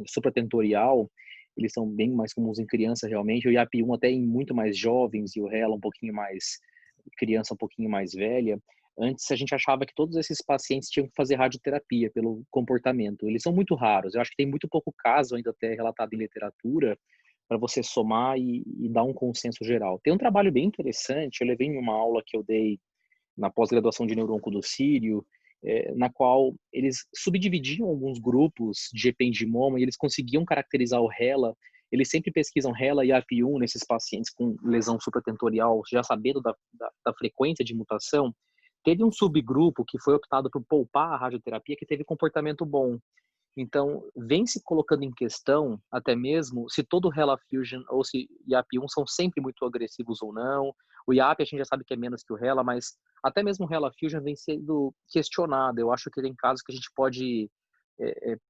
supratentorial, eles são bem mais comuns em criança realmente, o IAP1 até em muito mais jovens, e o Hella um pouquinho mais criança um pouquinho mais velha. Antes a gente achava que todos esses pacientes tinham que fazer radioterapia pelo comportamento. Eles são muito raros. Eu acho que tem muito pouco caso ainda até relatado em literatura para você somar e dar um consenso geral. Tem um trabalho bem interessante, eu levei em uma aula que eu dei na pós-graduação de neuronco do Sírio, na qual eles subdividiam alguns grupos de ependimoma e eles conseguiam caracterizar o HeLa. Eles sempre pesquisam HeLa e AP1 nesses pacientes com lesão supratentorial, já sabendo da frequência de mutação. Teve um subgrupo que foi optado por poupar a radioterapia que teve comportamento bom. Então, vem se colocando em questão, até mesmo, se todo HeLa Fusion ou se IAP1 são sempre muito agressivos ou não. O IAP a gente já sabe que é menos que o HeLa, mas até mesmo o HeLa Fusion vem sendo questionado. Eu acho que tem casos que a gente pode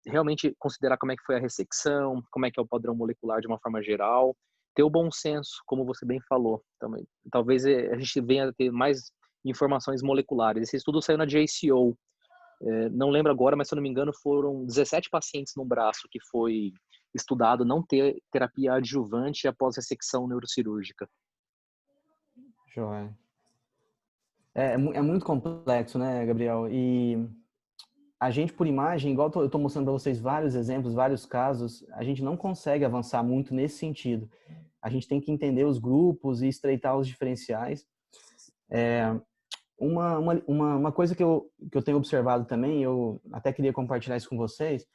realmente considerar como é que foi a ressecção, como é que é o padrão molecular de uma forma geral, ter o bom senso, como você bem falou. Também, talvez a gente venha a ter mais informações moleculares. Esse estudo saiu na JCO. Não lembro agora, mas se eu não me engano foram 17 pacientes no braço que foi estudado não ter terapia adjuvante após ressecção neurocirúrgica. Joia. É muito complexo, né, Gabriel? E a gente, por imagem, igual eu estou mostrando para vocês vários exemplos, vários casos, a gente não consegue avançar muito nesse sentido. A gente tem que entender os grupos e estreitar os diferenciais. Uma coisa que eu tenho observado também, eu até queria compartilhar isso com vocês,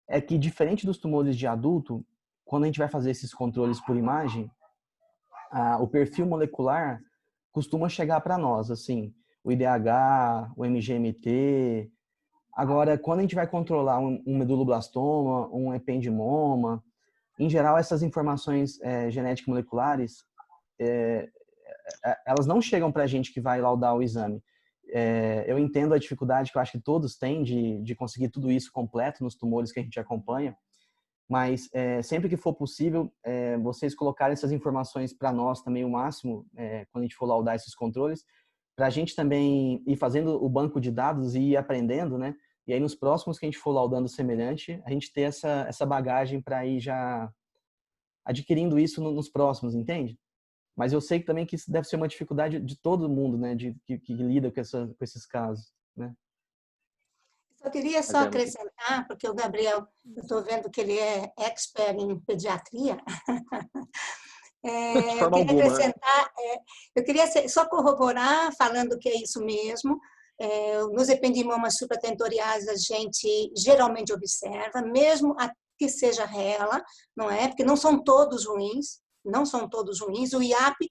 é que diferente dos tumores de adulto, quando a gente vai fazer esses controles por imagem, o perfil molecular costuma chegar para nós, assim, o IDH, o MGMT. Agora, quando a gente vai controlar um meduloblastoma, um ependimoma, em geral, essas informações genéticas moleculares, elas não chegam para a gente que vai laudar o exame. Eu entendo a dificuldade que eu acho que todos têm de conseguir tudo isso completo nos tumores que a gente acompanha, mas sempre que for possível, vocês colocarem essas informações para nós também o máximo, quando a gente for laudar esses controles, para a gente também ir fazendo o banco de dados e ir aprendendo, né? E aí nos próximos que a gente for laudando semelhante, a gente ter essa bagagem para ir já adquirindo isso nos próximos, entende? Mas eu sei que também que isso deve ser uma dificuldade de todo mundo, né? Que lida com esses casos, né? Eu queria só acrescentar, porque o Gabriel, eu estou vendo que ele é expert em pediatria. Eu queria acrescentar, eu queria só corroborar, falando que é isso mesmo. Nos ependimomas supratentoriais, a gente geralmente observa, mesmo que seja HeLa, não é? Porque não são todos ruins, não são todos ruins. O IAP,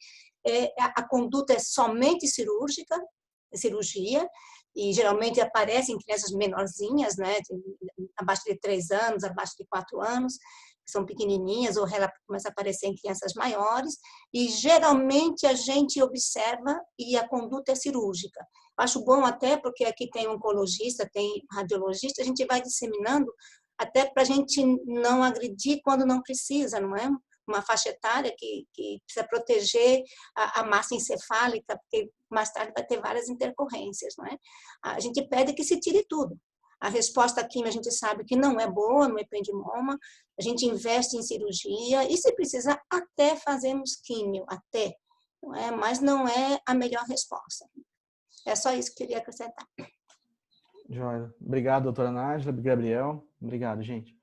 a conduta é somente cirúrgica, cirurgia, e geralmente aparece em crianças menorzinhas, né, abaixo de 3 anos, abaixo de 4 anos, que são pequenininhas, ou ela começa a aparecer em crianças maiores, e geralmente a gente observa e a conduta é cirúrgica. Acho bom até porque aqui tem oncologista, tem radiologista, a gente vai disseminando até para a gente não agredir quando não precisa, não é? Uma faixa etária que precisa proteger a massa encefálica, porque mais tarde vai ter várias intercorrências, não é? A gente pede que se tire tudo. A resposta química a gente sabe que não é boa no ependimoma, a gente investe em cirurgia e, se precisar, até fazemos químio, até, não é? Mas não é a melhor resposta. É só isso que eu queria acrescentar. Joia. Obrigado, doutora Nájila, Gabriel. Obrigado, gente.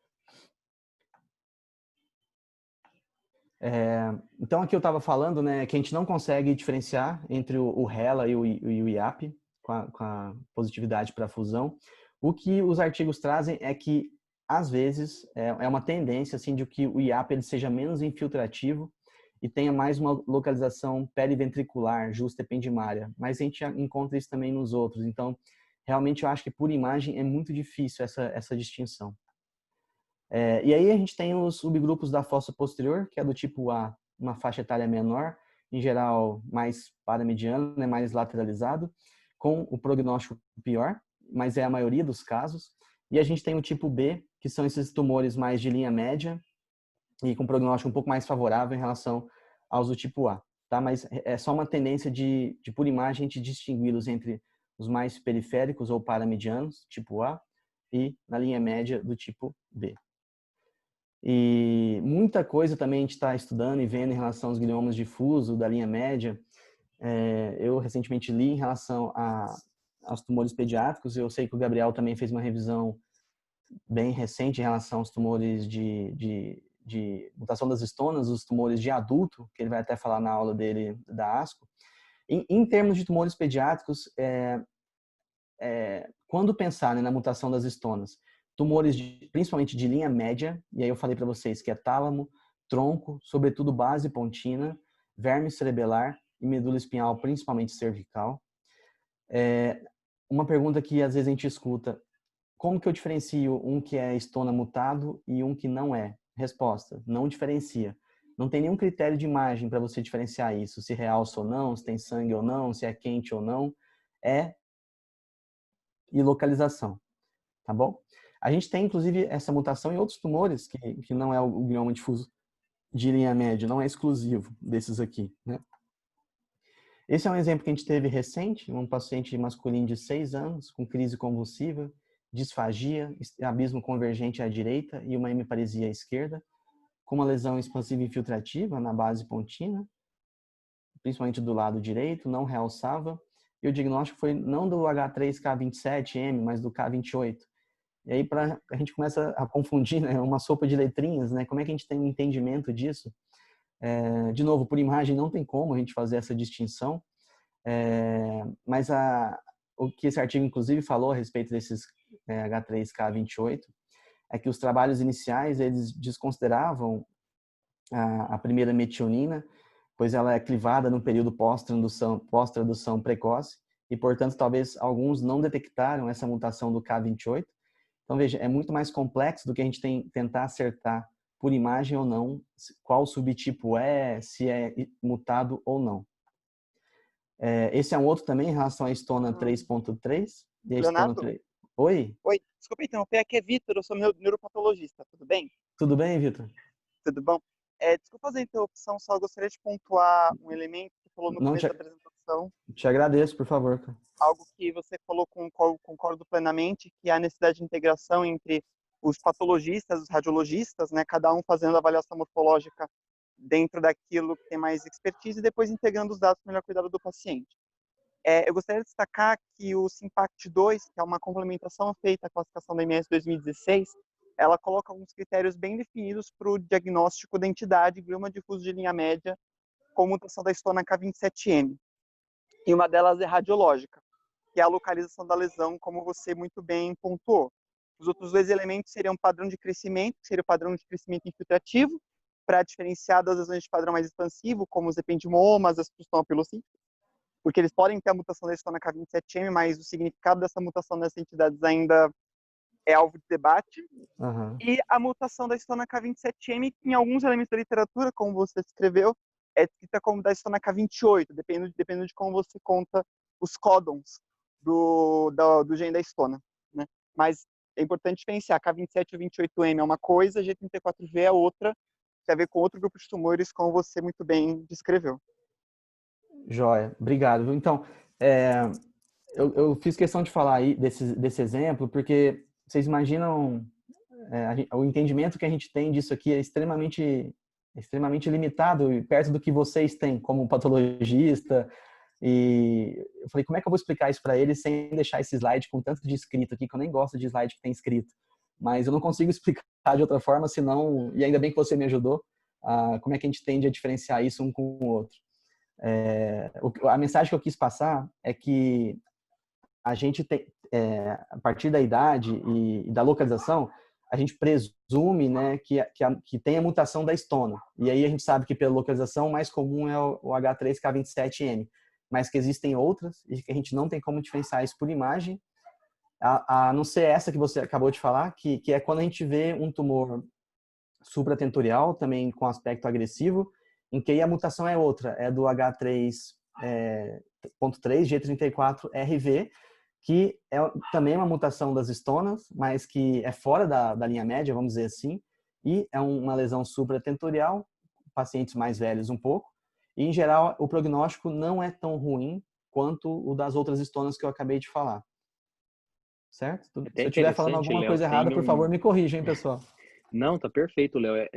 Então, aqui eu estava falando, né, que a gente não consegue diferenciar entre o HeLa e o IAP, com a positividade para a fusão. O que os artigos trazem é que, às vezes, é uma tendência assim, de que o IAP ele seja menos infiltrativo e tenha mais uma localização periventricular, justa ependimária. Mas a gente encontra isso também nos outros. Então, realmente, eu acho que por imagem é muito difícil essa distinção. E aí a gente tem os subgrupos da fossa posterior, que é do tipo A, uma faixa etária menor, em geral mais paramediano, né, mais lateralizado. com o prognóstico pior, mas é a maioria dos casos. E a gente tem o tipo B, que são esses tumores mais de linha média e com prognóstico um pouco mais favorável em relação aos do tipo A. Tá? Mas é só uma tendência por imagem, a gente distingui-los entre os mais periféricos ou paramedianos, tipo A, e na linha média do tipo B. E muita coisa também a gente está estudando e vendo em relação aos gliomas difuso da linha média. Eu recentemente li em relação aos tumores pediátricos. Eu sei que o Gabriel também fez uma revisão bem recente em relação aos tumores de mutação das estonas, os tumores de adulto, que ele vai até falar na aula dele da ASCO. Em termos de tumores pediátricos, quando pensar, né, na mutação das estonas, tumores principalmente de linha média, e aí eu falei para vocês que é tálamo, tronco, sobretudo base pontina, verme cerebelar e medula espinhal, principalmente cervical. Uma pergunta que às vezes a gente escuta: como que eu diferencio um que é estona mutado e um que não é? Resposta: não diferencia. Não tem nenhum critério de imagem para você diferenciar isso, se realça ou não, se tem sangue ou não, se é quente ou não. E localização, tá bom? A gente tem, inclusive, essa mutação em outros tumores, que não é o glioma difuso de linha média, não é exclusivo desses aqui, né? Esse é um exemplo que a gente teve recente, um paciente masculino de 6 anos, com crise convulsiva, disfagia, abismo convergente à direita e uma hemiparesia à esquerda, com uma lesão expansiva infiltrativa na base pontina, principalmente do lado direito, não realçava, e o diagnóstico foi não do H3K27M, mas do K28. E aí a gente começa a confundir, né, uma sopa de letrinhas, né? Como é que a gente tem um entendimento disso? De novo, por imagem não tem como a gente fazer essa distinção, mas o que esse artigo inclusive falou a respeito desses H3K28 é que os trabalhos iniciais eles desconsideravam a primeira metionina, pois ela é clivada no período pós-tradução precoce e, portanto, talvez alguns não detectaram essa mutação do K28. Então, veja, é muito mais complexo do que a gente tentar acertar por imagem ou não qual subtipo se é mutado ou não. Esse é um outro também em relação à estona 3.3. Leonardo? Oi? Oi, desculpa interromper, aqui é Vitor, eu sou neuropatologista, tudo bem? Tudo bem, Vitor? Tudo bom? Desculpa fazer a interrupção, só gostaria de pontuar um elemento que falou no Não, começo da apresentação, te agradeço, por favor. Cara. algo que você falou, concordo plenamente, que é a necessidade de integração entre os patologistas, os radiologistas, né, cada um fazendo a avaliação morfológica dentro daquilo que tem mais expertise e depois integrando os dados para o melhor cuidado do paciente. Eu gostaria de destacar que o SIMPACT-2, que é uma complementação feita à classificação da MS 2016, ela coloca alguns critérios bem definidos para o diagnóstico da entidade glioma difuso de linha média com mutação da estona K27M. E uma delas é radiológica, que é a localização da lesão, como você muito bem pontuou. Os outros dois elementos seriam padrão de crescimento, que seria o padrão de crescimento infiltrativo, para diferenciar das lesões de padrão mais expansivo, como os ependimomas, as pilocíticas, porque eles podem ter a mutação da estona K27M, mas o significado dessa mutação nessas entidades ainda é alvo de debate. Uhum. E a mutação da estona K27M, que em alguns elementos da literatura, como você escreveu, é descrita como da estona K28, dependendo de como você conta os códons do gene da estona, né? Mas é importante diferenciar, K27 ou 28M é uma coisa, G34V é outra, tem a ver com outro grupo de tumores, como você muito bem descreveu. Joia, obrigado. Então, eu fiz questão de falar aí desse exemplo, porque vocês imaginam o entendimento que a gente tem disso aqui é extremamente limitado e perto do que vocês têm como patologista. E eu falei, como é que eu vou explicar isso para eles sem deixar esse slide com tanto de escrito aqui, que eu nem gosto de slide que tem escrito. Mas eu não consigo explicar de outra forma, senão, e ainda bem que você me ajudou, como é que a gente tende a diferenciar isso um com o outro. A mensagem que eu quis passar é que a gente tem, a partir da idade e da localização, a gente presume, né, que tem a mutação da estona. E aí a gente sabe que pela localização o mais comum é o H3K27M, mas que existem outras e que a gente não tem como diferenciar isso por imagem, a não ser essa que você acabou de falar, que é quando a gente vê um tumor supratentorial, também com aspecto agressivo, em que aí a mutação é outra, é do H3 G34RV, que é também uma mutação das estonas, mas que é fora da linha média, vamos dizer assim, e é uma lesão supratentorial, pacientes mais velhos um pouco, e em geral o prognóstico não é tão ruim quanto o das outras estonas que eu acabei de falar. Certo? Se eu estiver falando alguma Léo, coisa errada, por favor, me corrija, hein, pessoal? Não, tá perfeito, Léo.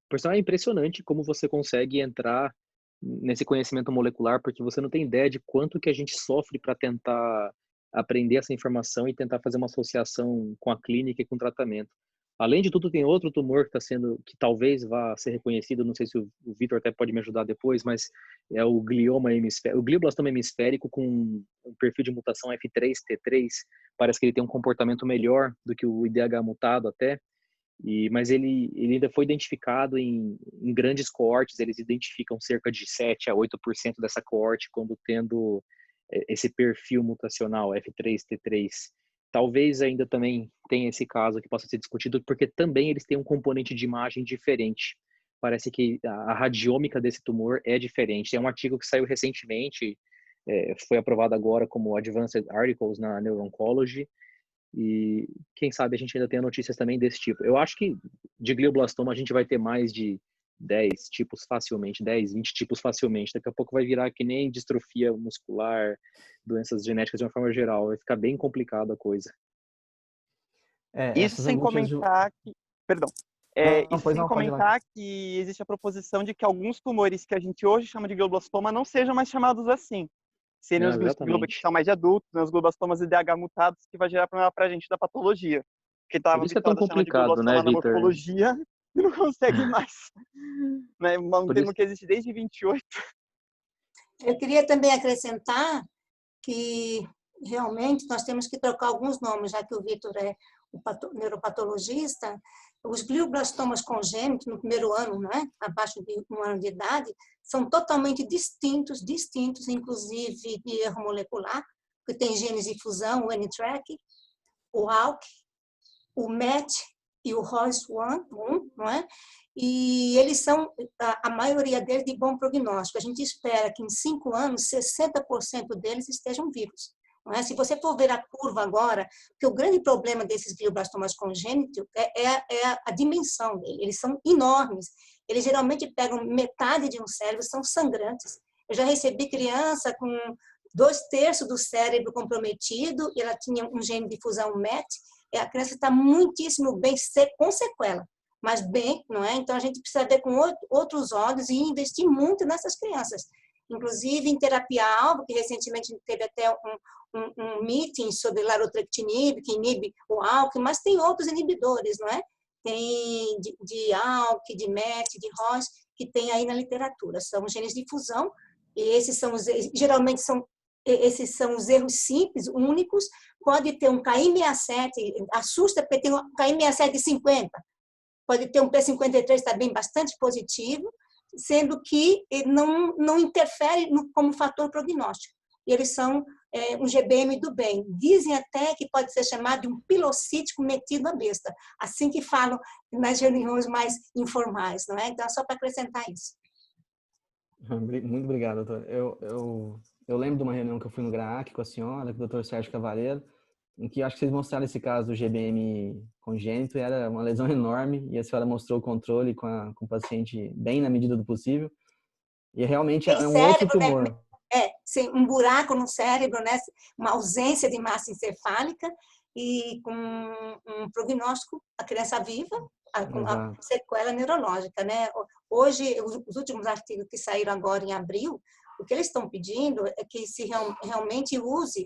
Por sinal, é impressionante como você consegue entrar nesse conhecimento molecular, porque você não tem ideia de quanto que a gente sofre para tentar aprender essa informação e tentar fazer uma associação com a clínica e com o tratamento. Além de tudo, tem outro tumor que talvez vá ser reconhecido, não sei se o Vitor até pode me ajudar depois, mas é o glioma hemisférico, o glioblastoma hemisférico com um perfil de mutação F3T3, parece que ele tem um comportamento melhor do que o IDH mutado até, mas ele ainda foi identificado em grandes coortes, eles identificam cerca de 7 a 8% dessa coorte como tendo esse perfil mutacional F3T3. Talvez ainda também tenha esse caso que possa ser discutido, porque também eles têm um componente de imagem diferente. Parece que a radiômica desse tumor é diferente. É um artigo que saiu recentemente, foi aprovado agora como Advanced Articles na Neuro-Oncology, e quem sabe a gente ainda tenha notícias também desse tipo. Eu acho que de glioblastoma a gente vai ter mais de 10 tipos facilmente, 10, 20 tipos facilmente. Daqui a pouco vai virar que nem distrofia muscular, doenças genéticas de uma forma geral. Vai ficar bem complicada a coisa. Isso sem comentar que... Perdão. Isso sem comentar que existe a proposição de que alguns tumores que a gente hoje chama de glioblastoma não sejam mais chamados assim. Seriam os gliomas que são mais de adultos, né, os glioblastomas IDH mutados, que vai gerar problema pra gente da patologia. Porque estava habituado a chamar de glioblastoma na morfologia e não consegue mais. Né? Um termo que existe desde 28. Eu queria também acrescentar que realmente nós temos que trocar alguns nomes, já que o Vitor é o neuropatologista. Os glioblastomas congênitos no primeiro ano, né, abaixo de 1 ano de idade, são totalmente distintos, inclusive de erro molecular, que tem genes de fusão, o N-TRK, o ALK, o MET e o ROS1, não é? E eles são, a maioria deles, de bom prognóstico. A gente espera que em 5 anos, 60% deles estejam vivos. Não é? Se você for ver a curva agora, porque o grande problema desses glioblastomas congênitos é a dimensão deles. Eles são enormes. Eles geralmente pegam metade de um cérebro, são sangrantes. Eu já recebi criança com 2/3 do cérebro comprometido, e ela tinha um gene de fusão MET, e a criança está muitíssimo bem, com sequela, mas bem, não é? Então, a gente precisa ver com outros olhos e investir muito nessas crianças. Inclusive, em terapia-alvo, que recentemente teve até um meeting sobre larotrectinib, que inibe o ALK, mas tem outros inibidores, não é? Tem de ALK, de MET, de ROS, que tem aí na literatura. São genes de fusão, e esses são geralmente esses são os erros simples, únicos. Pode ter um KI67, assusta porque tem um KI67 de 50. Pode ter um P53 também bastante positivo, sendo que não interfere como fator prognóstico. E eles são um GBM do bem. Dizem até que pode ser chamado de um pilocítico metido à besta, assim que falam nas reuniões mais informais, não é? Então, é só para acrescentar isso. Muito obrigado, doutor. Eu lembro de uma reunião que eu fui no GRAAC com a senhora, com o doutor Sérgio Cavaleiro, em que acho que vocês mostraram esse caso do GBM congênito, e era uma lesão enorme, e a senhora mostrou o controle com o paciente bem na medida do possível, e realmente é um outro tumor. Né? Um buraco no cérebro, né? Uma ausência de massa encefálica, e com um prognóstico, a criança viva, com a sequela neurológica, né? Hoje, os últimos artigos que saíram agora em abril, o que eles estão pedindo é que se realmente use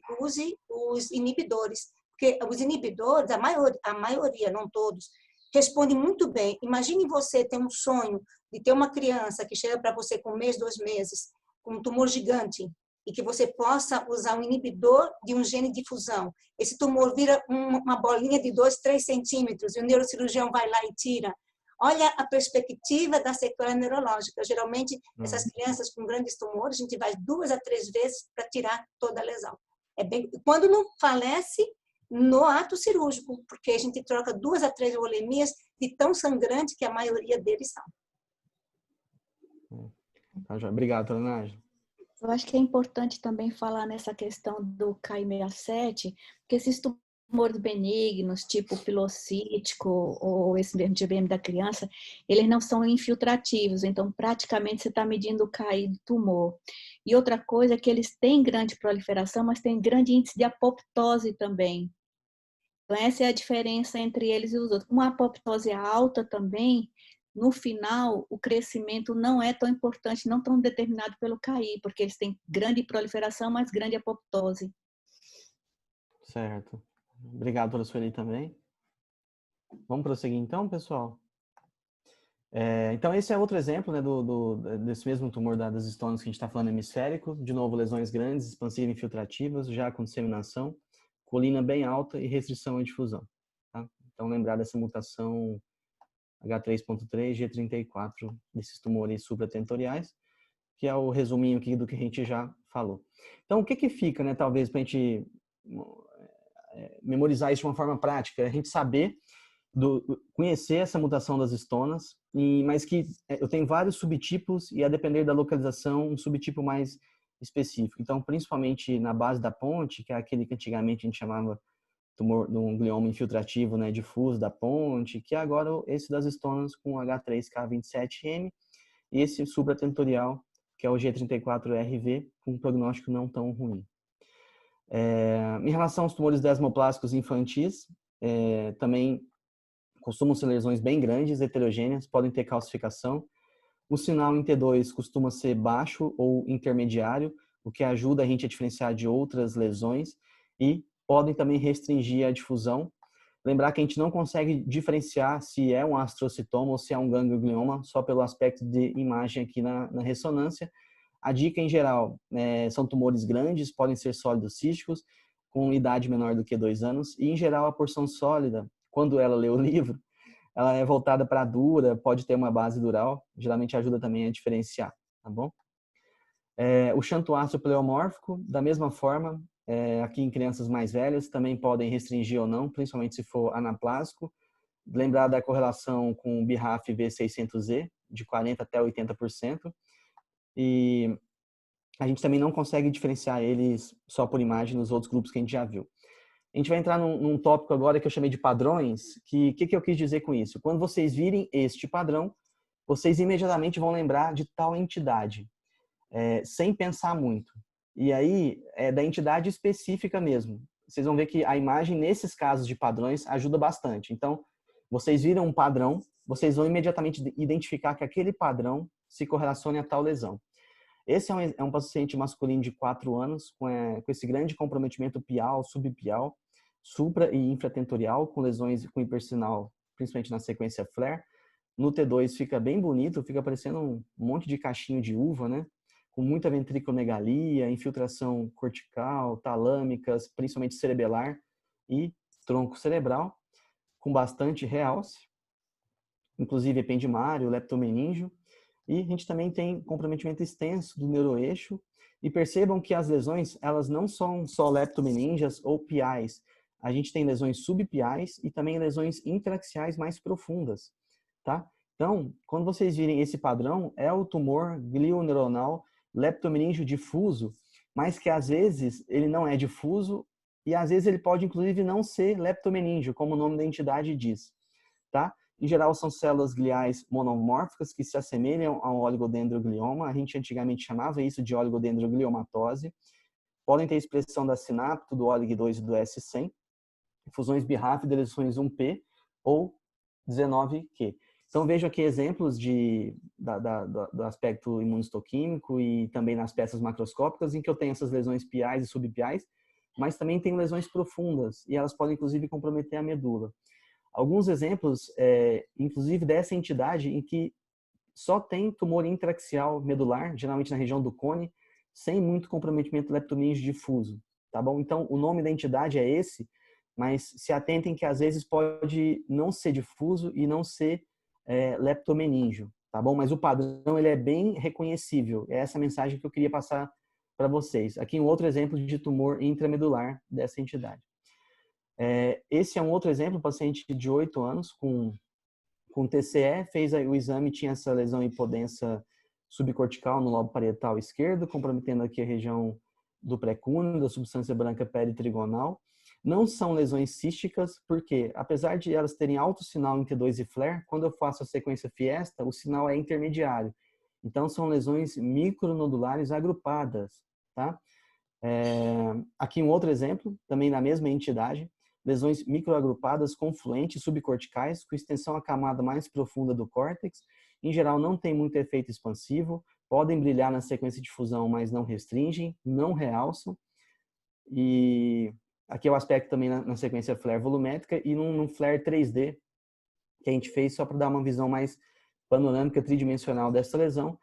os inibidores, porque os inibidores, a maioria, não todos, respondem muito bem. Imagine você ter um sonho de ter uma criança que chega para você com 1 mês, 2 meses, com um tumor gigante, e que você possa usar um inibidor de um gene de fusão. Esse tumor vira uma bolinha de 2, 3 centímetros, e o neurocirurgião vai lá e tira. Olha a perspectiva da sequela neurológica. Geralmente, essas crianças com grandes tumores, a gente vai 2 a 3 vezes para tirar toda a lesão. Quando não falece, no ato cirúrgico, porque a gente troca 2 a 3 volemias de tão sangrante que a maioria deles são. Obrigado, dona Nájila. Eu acho que é importante também falar nessa questão do Ki67, porque esses tumores benignos, tipo pilocítico ou esse mesmo GBM da criança, eles não são infiltrativos, então praticamente você está medindo o KI do tumor. E outra coisa é que eles têm grande proliferação, mas têm grande índice de apoptose também. Então essa é a diferença entre eles e os outros. Uma apoptose alta também, no final, o crescimento não é tão importante, não tão determinado pelo KI, porque eles têm grande proliferação, mas grande apoptose. Certo. Obrigado pela Sueli também. Vamos prosseguir então, pessoal? Então, esse é outro exemplo, né, desse mesmo tumor das estonas que a gente está falando, hemisférico. De novo, lesões grandes, expansivas infiltrativas, já com disseminação, colina bem alta e restrição à difusão. Tá? Então, lembrar dessa mutação H3.3, G34, desses tumores supratentoriais, que é o resuminho aqui do que a gente já falou. Então, o que que fica, né, talvez, para a gente memorizar isso de uma forma prática? A gente saber, conhecer essa mutação das estonas, mas que eu tenho vários subtipos e, a depender da localização, um subtipo mais específico. Então, principalmente na base da ponte, que é aquele que antigamente a gente chamava tumor de um glioma infiltrativo, né, difuso da ponte, que é agora esse das estonas com H3K27M, e esse supratentorial, que é o G34RV, com um prognóstico não tão ruim. Em relação aos tumores desmoplásticos infantis, também costumam ser lesões bem grandes, heterogêneas, podem ter calcificação. O sinal em T2 costuma ser baixo ou intermediário, o que ajuda a gente a diferenciar de outras lesões, e podem também restringir a difusão. Lembrar que a gente não consegue diferenciar se é um astrocitoma ou se é um ganglioma, só pelo aspecto de imagem aqui na ressonância. A dica em geral são tumores grandes, podem ser sólidos císticos, com idade menor do que 2 anos, e em geral a porção sólida, quando ela lê o livro, ela é voltada para dura, pode ter uma base dural, geralmente ajuda também a diferenciar, tá bom? O xantoáceo pleomórfico, da mesma forma, aqui em crianças mais velhas, também podem restringir ou não, principalmente se for anaplásico. Lembrar da correlação com o BRAF V600E, de 40% até 80%. E a gente também não consegue diferenciar eles só por imagem nos outros grupos que a gente já viu. A gente vai entrar num tópico agora que eu chamei de padrões, que eu quis dizer com isso? Quando vocês virem este padrão, vocês imediatamente vão lembrar de tal entidade, sem pensar muito. E aí, é da entidade específica mesmo. Vocês vão ver que a imagem, nesses casos de padrões, ajuda bastante. Então, vocês viram um padrão, vocês vão imediatamente identificar que aquele padrão se correlaciona a tal lesão. Esse é um paciente masculino de 4 anos, com esse grande comprometimento pial, subpial, supra- e infratentorial, com lesões com hipersinal, principalmente na sequência flare. No T2 fica bem bonito, fica parecendo um monte de cachinho de uva, né? Com muita ventriculomegalia, infiltração cortical, talâmicas, principalmente cerebelar e tronco cerebral, com bastante realce, inclusive ependimário, leptomeningio. E a gente também tem comprometimento extenso do neuroeixo. E percebam que as lesões, elas não são só leptomeningias ou piais. A gente tem lesões subpiais e também lesões intraaxiais mais profundas, tá? Então, quando vocês virem esse padrão, é o tumor glioneuronal leptomeningio difuso, mas que às vezes ele não é difuso e às vezes ele pode inclusive não ser leptomeningio, como o nome da entidade diz, tá? Em geral, são células gliais monomórficas que se assemelham ao oligodendroglioma. A gente antigamente chamava isso de oligodendrogliomatose. Podem ter expressão da sinapto, do OLIG2 e do S100, fusões BRAF, deleções 1P ou 19Q. Então, vejo aqui exemplos do aspecto imunistoquímico e também nas peças macroscópicas, em que eu tenho essas lesões piais e subpiais, mas também tenho lesões profundas, e elas podem, inclusive, comprometer a medula. Alguns exemplos, inclusive, dessa entidade em que só tem tumor intraaxial medular, geralmente na região do cone, sem muito comprometimento leptomeningio difuso, tá bom? Então, o nome da entidade é esse, mas se atentem que às vezes pode não ser difuso e não ser leptomeningio, tá bom? Mas o padrão, ele é bem reconhecível. É essa mensagem que eu queria passar para vocês. Aqui um outro exemplo de tumor intramedular dessa entidade. Esse é um outro exemplo, paciente de 8 anos com TCE, fez o exame, tinha essa lesão hipodensa subcortical no lobo parietal esquerdo, comprometendo aqui a região do pré-cúneo, da substância branca peritrigonal. Não são lesões císticas, porque apesar de elas terem alto sinal em T2 e flare, quando eu faço a sequência Fiesta, o sinal é intermediário. Então, são lesões micronodulares agrupadas, tá? Aqui um outro exemplo, também na mesma entidade, lesões microagrupadas confluentes subcorticais, com extensão à camada mais profunda do córtex. Em geral, não tem muito efeito expansivo, podem brilhar na sequência de fusão, mas não restringem, não realçam. E aqui é o aspecto também na sequência flare volumétrica e num flare 3D, que a gente fez só para dar uma visão mais panorâmica, tridimensional dessa lesão,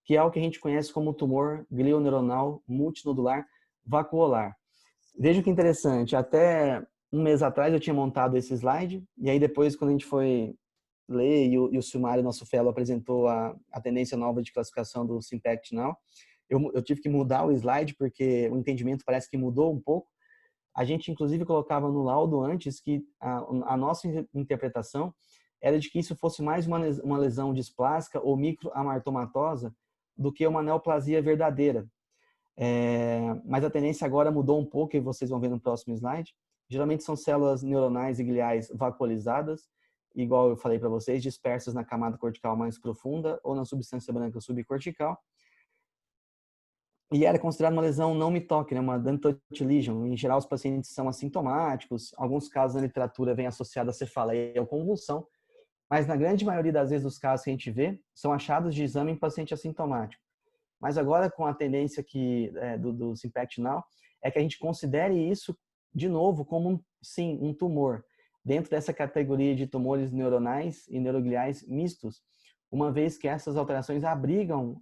que é o que a gente conhece como tumor glioneuronal multinodular vacuolar. Veja que interessante, até um mês atrás eu tinha montado esse slide, e aí depois, quando a gente foi ler e o Silmário, nosso fellow, apresentou a tendência nova de classificação do Sympact Now, eu tive que mudar o slide, porque o entendimento parece que mudou um pouco. A gente, inclusive, colocava no laudo antes que a nossa interpretação era de que isso fosse mais uma lesão displásica ou microamartomatosa do que uma neoplasia verdadeira. Mas a tendência agora mudou um pouco, e vocês vão ver no próximo slide. Geralmente são células neuronais e gliais vacuolizadas, igual eu falei para vocês, dispersas na camada cortical mais profunda ou na substância branca subcortical. E era considerada uma lesão não mitótica, né? Uma Dantot lesion. Em geral, os pacientes são assintomáticos. Alguns casos na literatura vêm associados a cefaleia ou convulsão. Mas na grande maioria das vezes os casos que a gente vê são achados de exame em paciente assintomático. Mas agora, com a tendência do Sympact Now, é que a gente considere isso, de novo, como, sim, um tumor, dentro dessa categoria de tumores neuronais e neurogliais mistos, uma vez que essas alterações abrigam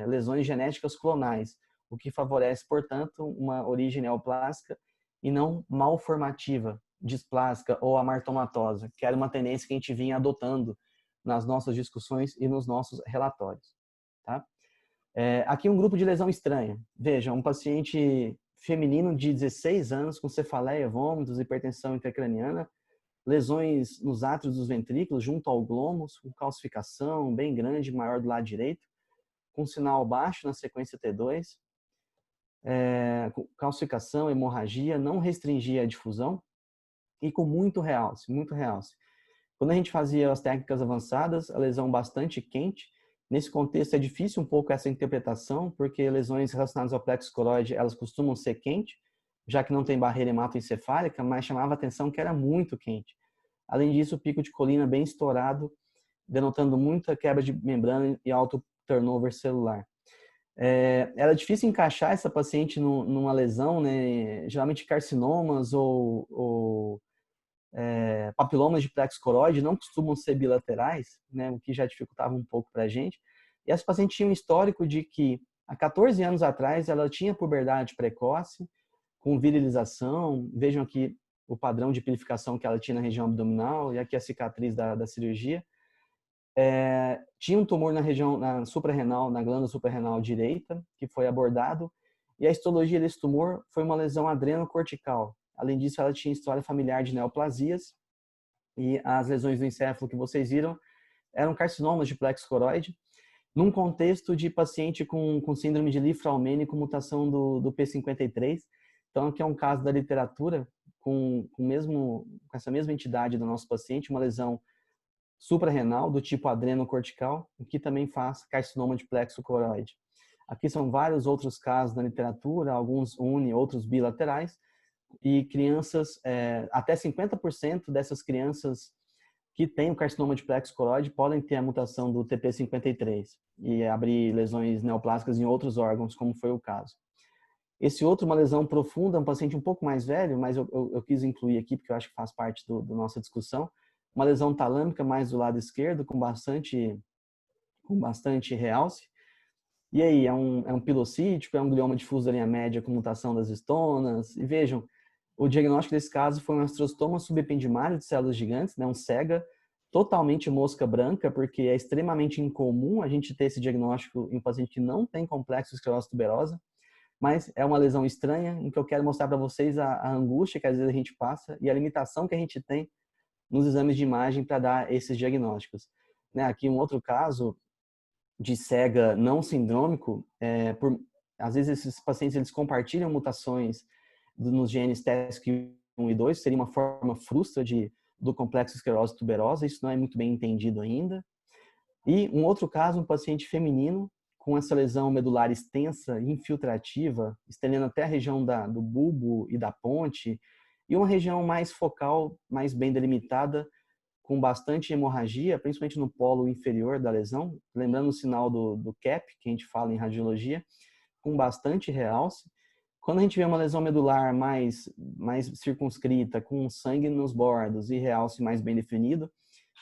lesões genéticas clonais, o que favorece, portanto, uma origem neoplásica e não malformativa, displásica ou amartomatosa, que era uma tendência que a gente vinha adotando nas nossas discussões e nos nossos relatórios. Tá? Aqui um grupo de lesão estranha. Veja, um paciente feminino de 16 anos com cefaleia, vômitos, hipertensão intracraniana, lesões nos átrios dos ventrículos, junto ao glômus, com calcificação bem grande, maior do lado direito, com sinal baixo na sequência T2, com calcificação, hemorragia, não restringia a difusão e com muito realce, muito realce. Quando a gente fazia as técnicas avançadas, a lesão bastante quente. Nesse contexto é difícil um pouco essa interpretação, porque lesões relacionadas ao plexo coroide, elas costumam ser quentes, já que não tem barreira hematoencefálica, mas chamava a atenção que era muito quente. Além disso, o pico de colina bem estourado, denotando muita quebra de membrana e alto turnover celular. Era difícil encaixar essa paciente numa lesão, né? Geralmente carcinomas ou papilomas de plexo coroide não costumam ser bilaterais, né? O que já dificultava um pouco para a gente. E essa paciente tinha um histórico de que, há 14 anos atrás, ela tinha puberdade precoce, com virilização. Vejam aqui o padrão de pilificação que ela tinha na região abdominal e aqui a cicatriz da cirurgia. Tinha um tumor na região suprarrenal, na glândula suprarrenal direita, que foi abordado, e a histologia desse tumor foi uma lesão adrenocortical. Além disso, ela tinha história familiar de neoplasias, e as lesões do encéfalo que vocês viram eram carcinomas de plexo coroide, num contexto de paciente com síndrome de Li-Fraumeni com mutação do P53. Então, aqui é um caso da literatura com essa mesma entidade do nosso paciente, uma lesão suprarrenal do tipo adrenocortical, o que também faz carcinoma de plexo coroide. Aqui são vários outros casos na literatura, alguns uni, outros bilaterais, e crianças, até 50% dessas crianças que têm o carcinoma de plexo coroide podem ter a mutação do TP53 e abrir lesões neoplásicas em outros órgãos, como foi o caso. Esse outro, uma lesão profunda, um paciente um pouco mais velho, mas eu quis incluir aqui porque eu acho que faz parte da nossa discussão, uma lesão talâmica mais do lado esquerdo, com bastante realce. E aí, é um pilocítico, é um glioma difuso da linha média com mutação das estonas. E vejam, o diagnóstico desse caso foi um astrostoma subependimário de células gigantes, né, um SEGA, totalmente mosca branca, porque é extremamente incomum a gente ter esse diagnóstico em um paciente que não tem complexo esclerose tuberosa, mas é uma lesão estranha, em que eu quero mostrar para vocês a angústia que às vezes a gente passa e a limitação que a gente tem nos exames de imagem para dar esses diagnósticos. Aqui um outro caso, de SEGA não sindrômico, às vezes esses pacientes eles compartilham mutações nos genes TSC1 e 2, seria uma forma frustra do complexo esclerose tuberosa, isso não é muito bem entendido ainda. E um outro caso, um paciente feminino com essa lesão medular extensa e infiltrativa, estendendo até a região do bulbo e da ponte, e uma região mais focal, mais bem delimitada, com bastante hemorragia, principalmente no polo inferior da lesão, lembrando o sinal do CAP, que a gente fala em radiologia, com bastante realce. Quando a gente vê uma lesão medular mais circunscrita, com sangue nos bordos e realce mais bem definido,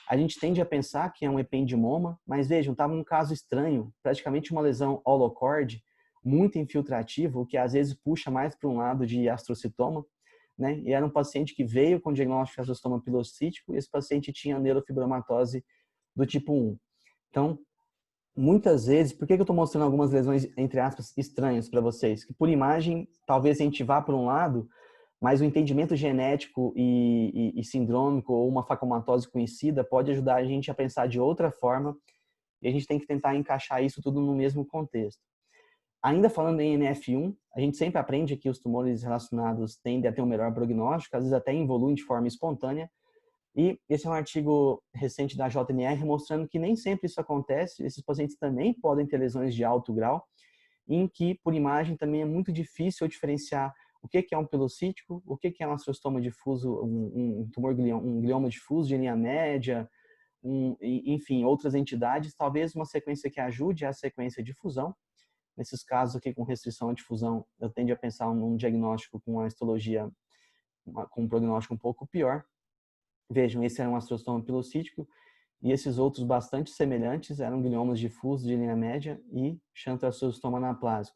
a gente tende a pensar que é um ependimoma, mas vejam, estava um caso estranho, praticamente uma lesão holocorde, muito infiltrativa, o que às vezes puxa mais para um lado de astrocitoma, né? E era um paciente que veio com diagnóstico de astrocitoma pilocítico e esse paciente tinha neurofibromatose do tipo 1. Então, muitas vezes, por que eu estou mostrando algumas lesões, entre aspas, estranhas para vocês? Que por imagem, talvez a gente vá para um lado, mas o entendimento genético e sindrômico ou uma facomatose conhecida pode ajudar a gente a pensar de outra forma e a gente tem que tentar encaixar isso tudo no mesmo contexto. Ainda falando em NF1, a gente sempre aprende que os tumores relacionados tendem a ter um melhor prognóstico, às vezes até evoluem de forma espontânea, e esse é um artigo recente da JNR mostrando que nem sempre isso acontece, esses pacientes também podem ter lesões de alto grau, em que por imagem também é muito difícil diferenciar o que é um pilocítico, o que é um astrocitoma difuso, um tumor um glioma difuso de linha média, enfim, outras entidades, talvez uma sequência que ajude a sequência de fusão. Nesses casos aqui com restrição à difusão, eu tendo a pensar num diagnóstico com a histologia, com um prognóstico um pouco pior. Vejam, esse era um astrocitoma pilocítico e esses outros bastante semelhantes eram gliomas difusos de linha média e xantroastrocitoma anaplásico.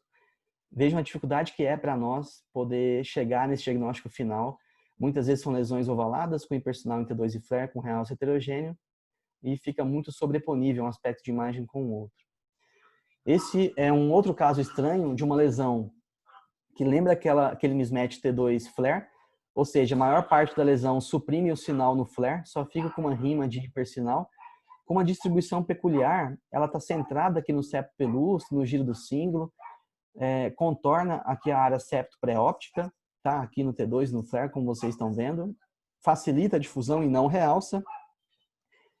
Vejam a dificuldade que é para nós poder chegar nesse diagnóstico final. Muitas vezes são lesões ovaladas com hipersinal em T2 e flare, com realce heterogêneo, e fica muito sobreponível um aspecto de imagem com o outro. Esse é um outro caso estranho de uma lesão que lembra aquele mismatch T2 flare, ou seja, a maior parte da lesão suprime o sinal no flare, só fica com uma rima de hipersinal. Com uma distribuição peculiar, ela está centrada aqui no septo pelúceo, no giro do cíngulo, contorna aqui a área septo pré-óptica, tá? Aqui no T2, no flare, como vocês estão vendo, facilita a difusão e não realça.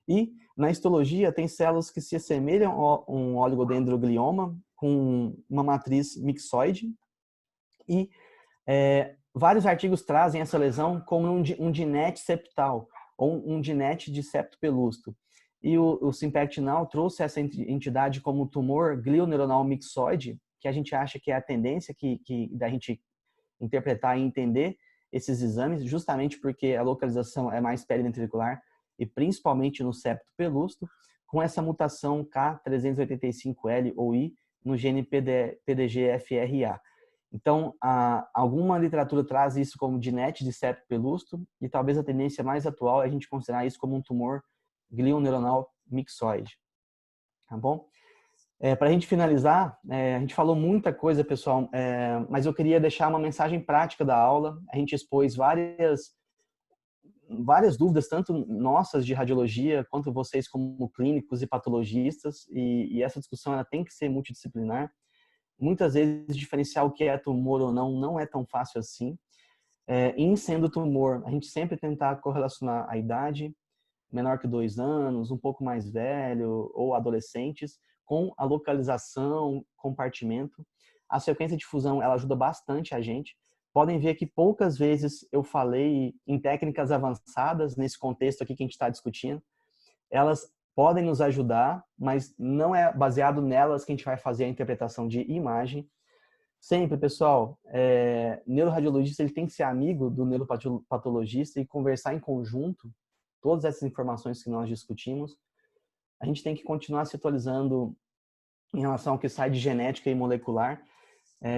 E na histologia tem células que se assemelham a um oligodendroglioma com uma matriz mixoide e vários artigos trazem essa lesão como um dinete septal ou um dinete de septo pelúcido. E o Simpact Now trouxe essa entidade como tumor glioneuronal mixoide, que a gente acha que é a tendência da gente interpretar e entender esses exames, justamente porque a localização é mais periventricular e principalmente no septo pelúcido, com essa mutação K385L ou I no gene PDGFRA. Então, alguma literatura traz isso como dinete de septo pelúcido e talvez a tendência mais atual é a gente considerar isso como um tumor glioneuronal mixoide. Tá bom? Para a gente finalizar, a gente falou muita coisa, pessoal, mas eu queria deixar uma mensagem prática da aula. A gente expôs várias dúvidas, tanto nossas de radiologia, quanto vocês como clínicos e patologistas, e essa discussão ela tem que ser multidisciplinar. Muitas vezes, diferenciar o que é tumor ou não é tão fácil assim. Em sendo tumor, a gente sempre tentar correlacionar a idade, menor que 2 anos, um pouco mais velho, ou adolescentes, com a localização, compartimento. A sequência de fusão, ela ajuda bastante a gente. Podem ver que poucas vezes eu falei em técnicas avançadas nesse contexto aqui que a gente está discutindo. Elas podem nos ajudar, mas não é baseado nelas que a gente vai fazer a interpretação de imagem. Sempre, pessoal, neuroradiologista ele tem que ser amigo do neuropatologista e conversar em conjunto todas essas informações que nós discutimos. A gente tem que continuar se atualizando em relação ao que sai de genética e molecular.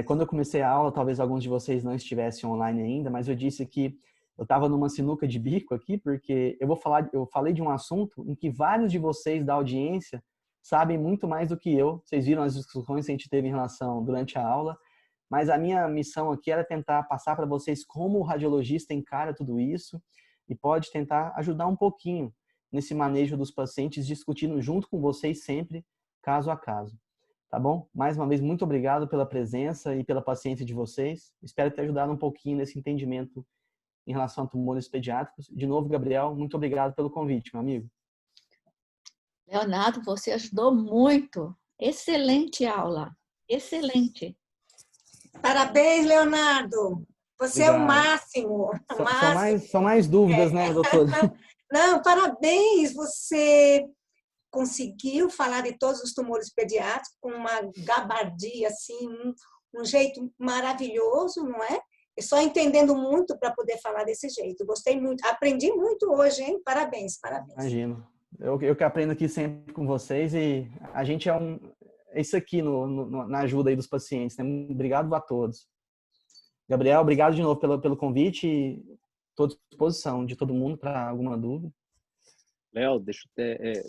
Quando eu comecei a aula, talvez alguns de vocês não estivessem online ainda, mas eu disse que eu estava numa sinuca de bico aqui, porque eu falei de um assunto em que vários de vocês da audiência sabem muito mais do que eu. Vocês viram as discussões que a gente teve em relação durante a aula, mas a minha missão aqui era tentar passar para vocês como o radiologista encara tudo isso e pode tentar ajudar um pouquinho nesse manejo dos pacientes, discutindo junto com vocês sempre caso a caso. Tá bom? Mais uma vez, muito obrigado pela presença e pela paciência de vocês. Espero ter ajudado um pouquinho nesse entendimento em relação a tumores pediátricos. De novo, Gabriel, muito obrigado pelo convite, meu amigo. Leonardo, você ajudou muito. Excelente aula. Excelente. Parabéns, Leonardo. Você é o Obrigado. máximo. São mais dúvidas, né, doutora? Não, parabéns. Você conseguiu falar de todos os tumores pediátricos com uma gabardia, assim, um jeito maravilhoso, não é? E só entendendo muito para poder falar desse jeito. Gostei muito. Aprendi muito hoje, hein? Parabéns, parabéns. Imagino. Eu que aprendo aqui sempre com vocês e a gente é isso aqui na ajuda aí dos pacientes, né? Obrigado a todos. Gabriel, obrigado de novo pelo convite e estou à disposição de todo mundo para alguma dúvida. Léo,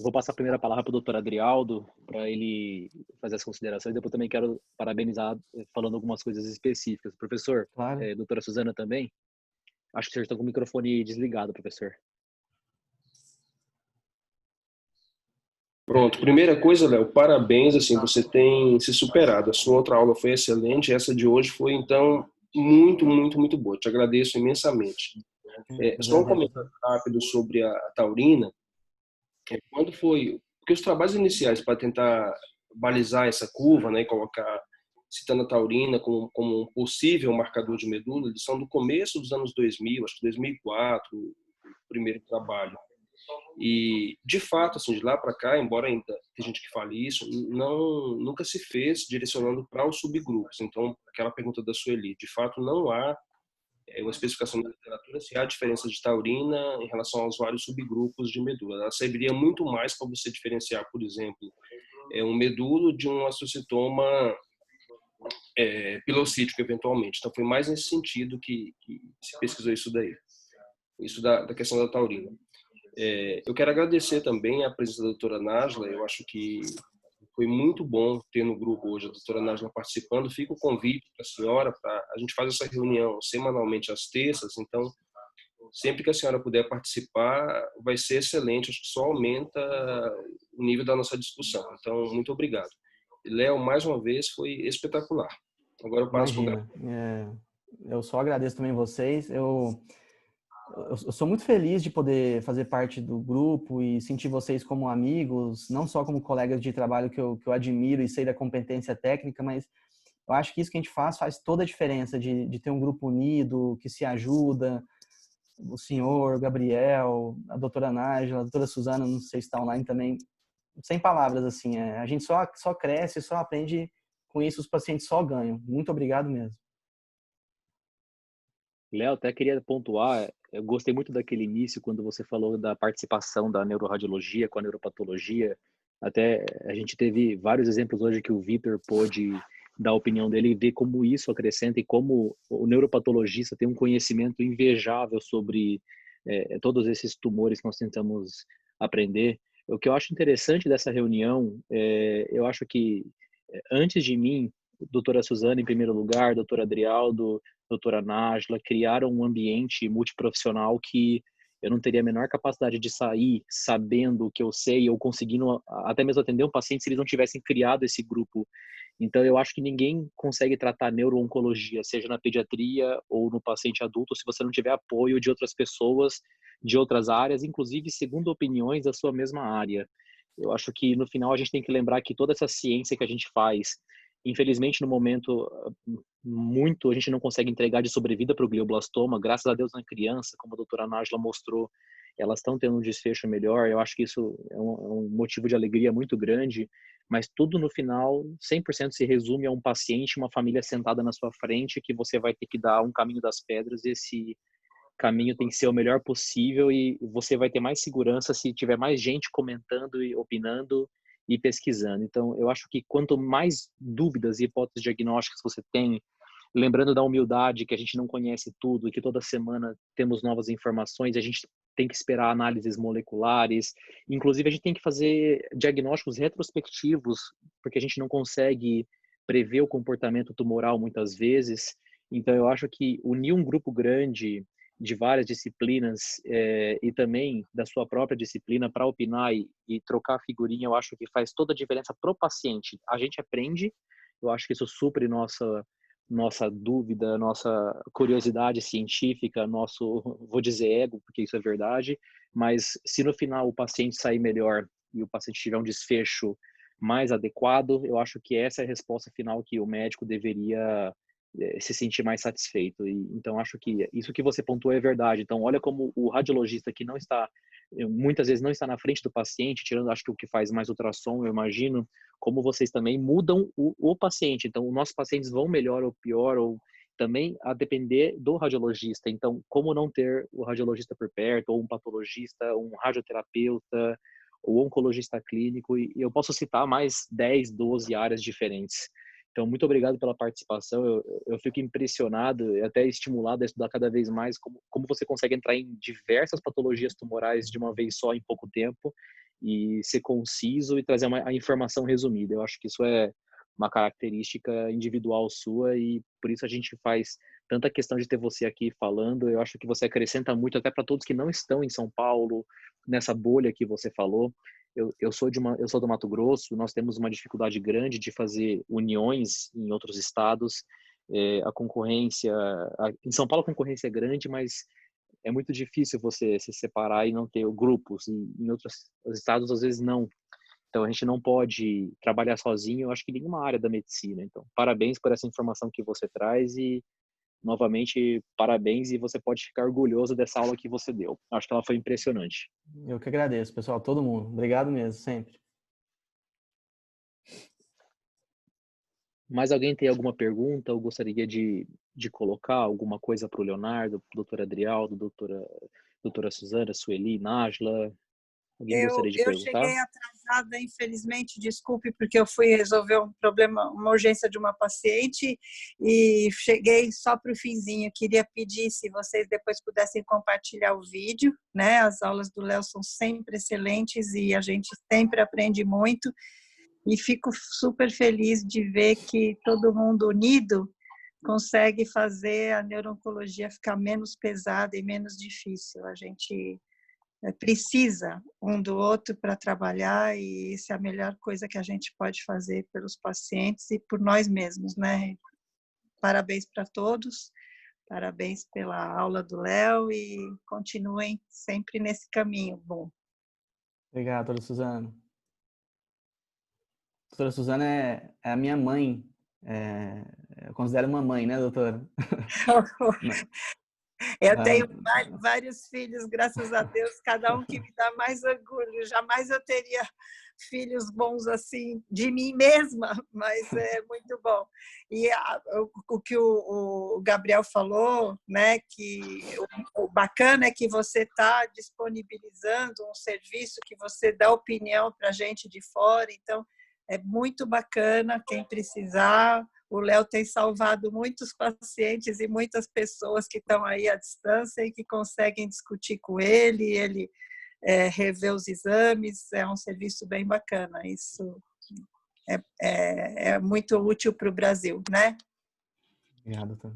vou passar a primeira palavra para o doutor Adrialdo, para ele fazer as considerações. Depois também quero parabenizar falando algumas coisas específicas. Professor, claro. Doutora Suzana também? Acho que vocês estão com o microfone desligado, professor. Pronto, primeira coisa, Léo, parabéns, assim, você tem se superado. A sua outra aula foi excelente, essa de hoje foi, então, muito, muito, muito boa. Te agradeço imensamente. Só um comentário rápido sobre a taurina. Quando foi... Porque os trabalhos iniciais para tentar balizar essa curva, né, e colocar, citando a taurina como um possível marcador de medula, eles são do começo dos anos 2000, acho que 2004, o primeiro trabalho. E, de fato, assim, de lá para cá, embora ainda tenha gente que fale isso, nunca se fez direcionando para os subgrupos. Então, aquela pergunta da Sueli, de fato, não há uma especificação da literatura se há diferença de taurina em relação aos vários subgrupos de medula. Ela serviria muito mais para você diferenciar, por exemplo, um medulo de um osteocitoma pilocítico, eventualmente. Então, foi mais nesse sentido que se pesquisou isso daí. Isso da questão da taurina. Eu quero agradecer também a presença da doutora Nájila. Eu acho que foi muito bom ter no grupo hoje a doutora Nájila participando. Fica o convite para a senhora, a gente faz essa reunião semanalmente às terças, então sempre que a senhora puder participar vai ser excelente, acho que só aumenta o nível da nossa discussão. Então, muito obrigado. Léo, mais uma vez, foi espetacular. Agora eu passo para o Gabriel. Eu só agradeço também vocês. Eu sou muito feliz de poder fazer parte do grupo e sentir vocês como amigos, não só como colegas de trabalho que eu admiro e sei da competência técnica, mas eu acho que isso que a gente faz toda a diferença de ter um grupo unido, que se ajuda. O senhor, o Gabriel, a doutora Nájila, a doutora Suzana, não sei se está online também, sem palavras, assim, a gente só cresce, só aprende com isso, os pacientes só ganham. Muito obrigado mesmo. Léo, até queria pontuar, eu gostei muito daquele início, quando você falou da participação da neuroradiologia com a neuropatologia. Até a gente teve vários exemplos hoje que o Vitor pôde dar a opinião dele e ver como isso acrescenta e como o neuropatologista tem um conhecimento invejável sobre todos esses tumores que nós tentamos aprender. O que eu acho interessante dessa reunião, eu acho que antes de mim, doutora Suzana em primeiro lugar, doutor Adrialdo, doutora Nájila, criaram um ambiente multiprofissional que eu não teria a menor capacidade de sair sabendo o que eu sei ou conseguindo até mesmo atender um paciente se eles não tivessem criado esse grupo. Então, eu acho que ninguém consegue tratar neuro-oncologia, seja na pediatria ou no paciente adulto, se você não tiver apoio de outras pessoas, de outras áreas, inclusive segundo opiniões da sua mesma área. Eu acho que, no final, a gente tem que lembrar que toda essa ciência que a gente faz, infelizmente, no momento, a gente não consegue entregar de sobrevida para o glioblastoma. Graças a Deus, na criança, como a doutora Nájila mostrou, elas estão tendo um desfecho melhor. Eu acho que isso é um motivo de alegria muito grande, mas tudo no final, 100% se resume a um paciente, uma família sentada na sua frente, que você vai ter que dar um caminho das pedras. Esse caminho tem que ser o melhor possível e você vai ter mais segurança se tiver mais gente comentando e opinando e pesquisando. Então, eu acho que quanto mais dúvidas e hipóteses diagnósticas você tem, lembrando da humildade, que a gente não conhece tudo e que toda semana temos novas informações, a gente tem que esperar análises moleculares, inclusive a gente tem que fazer diagnósticos retrospectivos, porque a gente não consegue prever o comportamento tumoral muitas vezes. Então, eu acho que unir um grupo grande de várias disciplinas e também da sua própria disciplina para opinar e trocar figurinha, eu acho que faz toda a diferença pro paciente. A gente aprende, eu acho que isso supre nossa dúvida, nossa curiosidade científica, nosso, vou dizer ego, porque isso é verdade, mas se no final o paciente sair melhor e o paciente tiver um desfecho mais adequado, eu acho que essa é a resposta final que o médico deveria se sentir mais satisfeito. E, então, acho que isso que você pontuou é verdade. Então, olha como o radiologista que não está, muitas vezes não está na frente do paciente, tirando, acho que o que faz mais ultrassom, eu imagino, como vocês também mudam o paciente. Então, os nossos pacientes vão melhor ou pior, ou também a depender do radiologista. Então, como não ter o radiologista por perto, ou um patologista, um radioterapeuta, ou oncologista clínico, e eu posso citar mais 10, 12 áreas diferentes. Então, muito obrigado pela participação. Eu fico impressionado e até estimulado a estudar cada vez mais como você consegue entrar em diversas patologias tumorais de uma vez só em pouco tempo e ser conciso e trazer a informação resumida. Eu acho que isso é uma característica individual sua e por isso a gente faz tanta questão de ter você aqui falando. Eu acho que você acrescenta muito até para todos que não estão em São Paulo, nessa bolha que você falou. Eu sou do Mato Grosso, nós temos uma dificuldade grande de fazer uniões em outros estados. A concorrência, em São Paulo a concorrência é grande, mas é muito difícil você se separar e não ter grupos. E em outros estados, às vezes, não. Então, a gente não pode trabalhar sozinho, eu acho que em nenhuma área da medicina. Então, parabéns por essa informação que você traz e, novamente, parabéns e você pode ficar orgulhoso dessa aula que você deu. Acho que ela foi impressionante. Eu que agradeço, pessoal, todo mundo. Obrigado mesmo, sempre. Mais alguém tem alguma pergunta ou gostaria de colocar alguma coisa para o Leonardo, doutora Adrialdo, doutora Suzana, Sueli, Nájila? Alguém gostaria de Eu perguntar? cheguei atrasada, infelizmente, desculpe, porque eu fui resolver um problema, uma urgência de uma paciente e cheguei só para o finzinho. Queria pedir se vocês depois pudessem compartilhar o vídeo, né? As aulas do Léo são sempre excelentes e a gente sempre aprende muito. E fico super feliz de ver que todo mundo unido consegue fazer a neuro-oncologia ficar menos pesada e menos difícil. A gente precisa um do outro para trabalhar e isso é a melhor coisa que a gente pode fazer pelos pacientes e por nós mesmos, né? Parabéns para todos, parabéns pela aula do Léo e continuem sempre nesse caminho bom. Obrigado, doutora Suzana. A doutora Suzana é a minha mãe. Eu considero uma mãe, né, doutora? Eu tenho vários filhos, graças a Deus, cada um que me dá mais orgulho. Jamais eu teria filhos bons assim de mim mesma, mas é muito bom. E o que o Gabriel falou, né, que o bacana é que você está disponibilizando um serviço que você dá opinião para a gente de fora, então é muito bacana, quem precisar. O Léo tem salvado muitos pacientes e muitas pessoas que estão aí à distância e que conseguem discutir com ele rever os exames, é um serviço bem bacana. Isso é muito útil para o Brasil, né? Obrigado, doutor.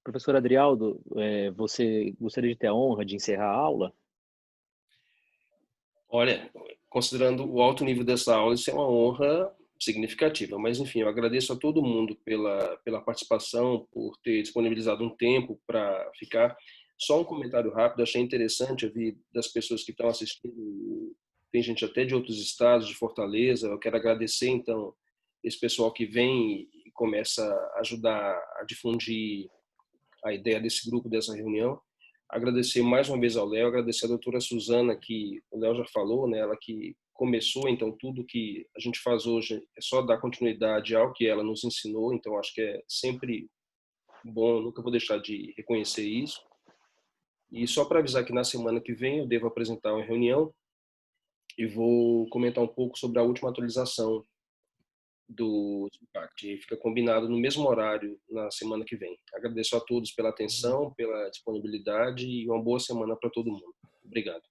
Professor Adrialdo, você gostaria de ter a honra de encerrar a aula? Olha, considerando o alto nível dessa aula, isso é uma honra significativa. Mas, enfim, eu agradeço a todo mundo pela participação, por ter disponibilizado um tempo para ficar. Só um comentário rápido, achei interessante ouvir das pessoas que estão assistindo, tem gente até de outros estados, de Fortaleza. Eu quero agradecer, então, esse pessoal que vem e começa a ajudar a difundir a ideia desse grupo, dessa reunião. Agradecer mais uma vez ao Léo, agradecer a doutora Suzana, que o Léo já falou, né, ela que começou, então tudo que a gente faz hoje é só dar continuidade ao que ela nos ensinou, então acho que é sempre bom, nunca vou deixar de reconhecer isso. E só para avisar que na semana que vem eu devo apresentar uma reunião e vou comentar um pouco sobre a última atualização do Impact. E fica combinado no mesmo horário na semana que vem. Agradeço a todos pela atenção, pela disponibilidade e uma boa semana para todo mundo. Obrigado.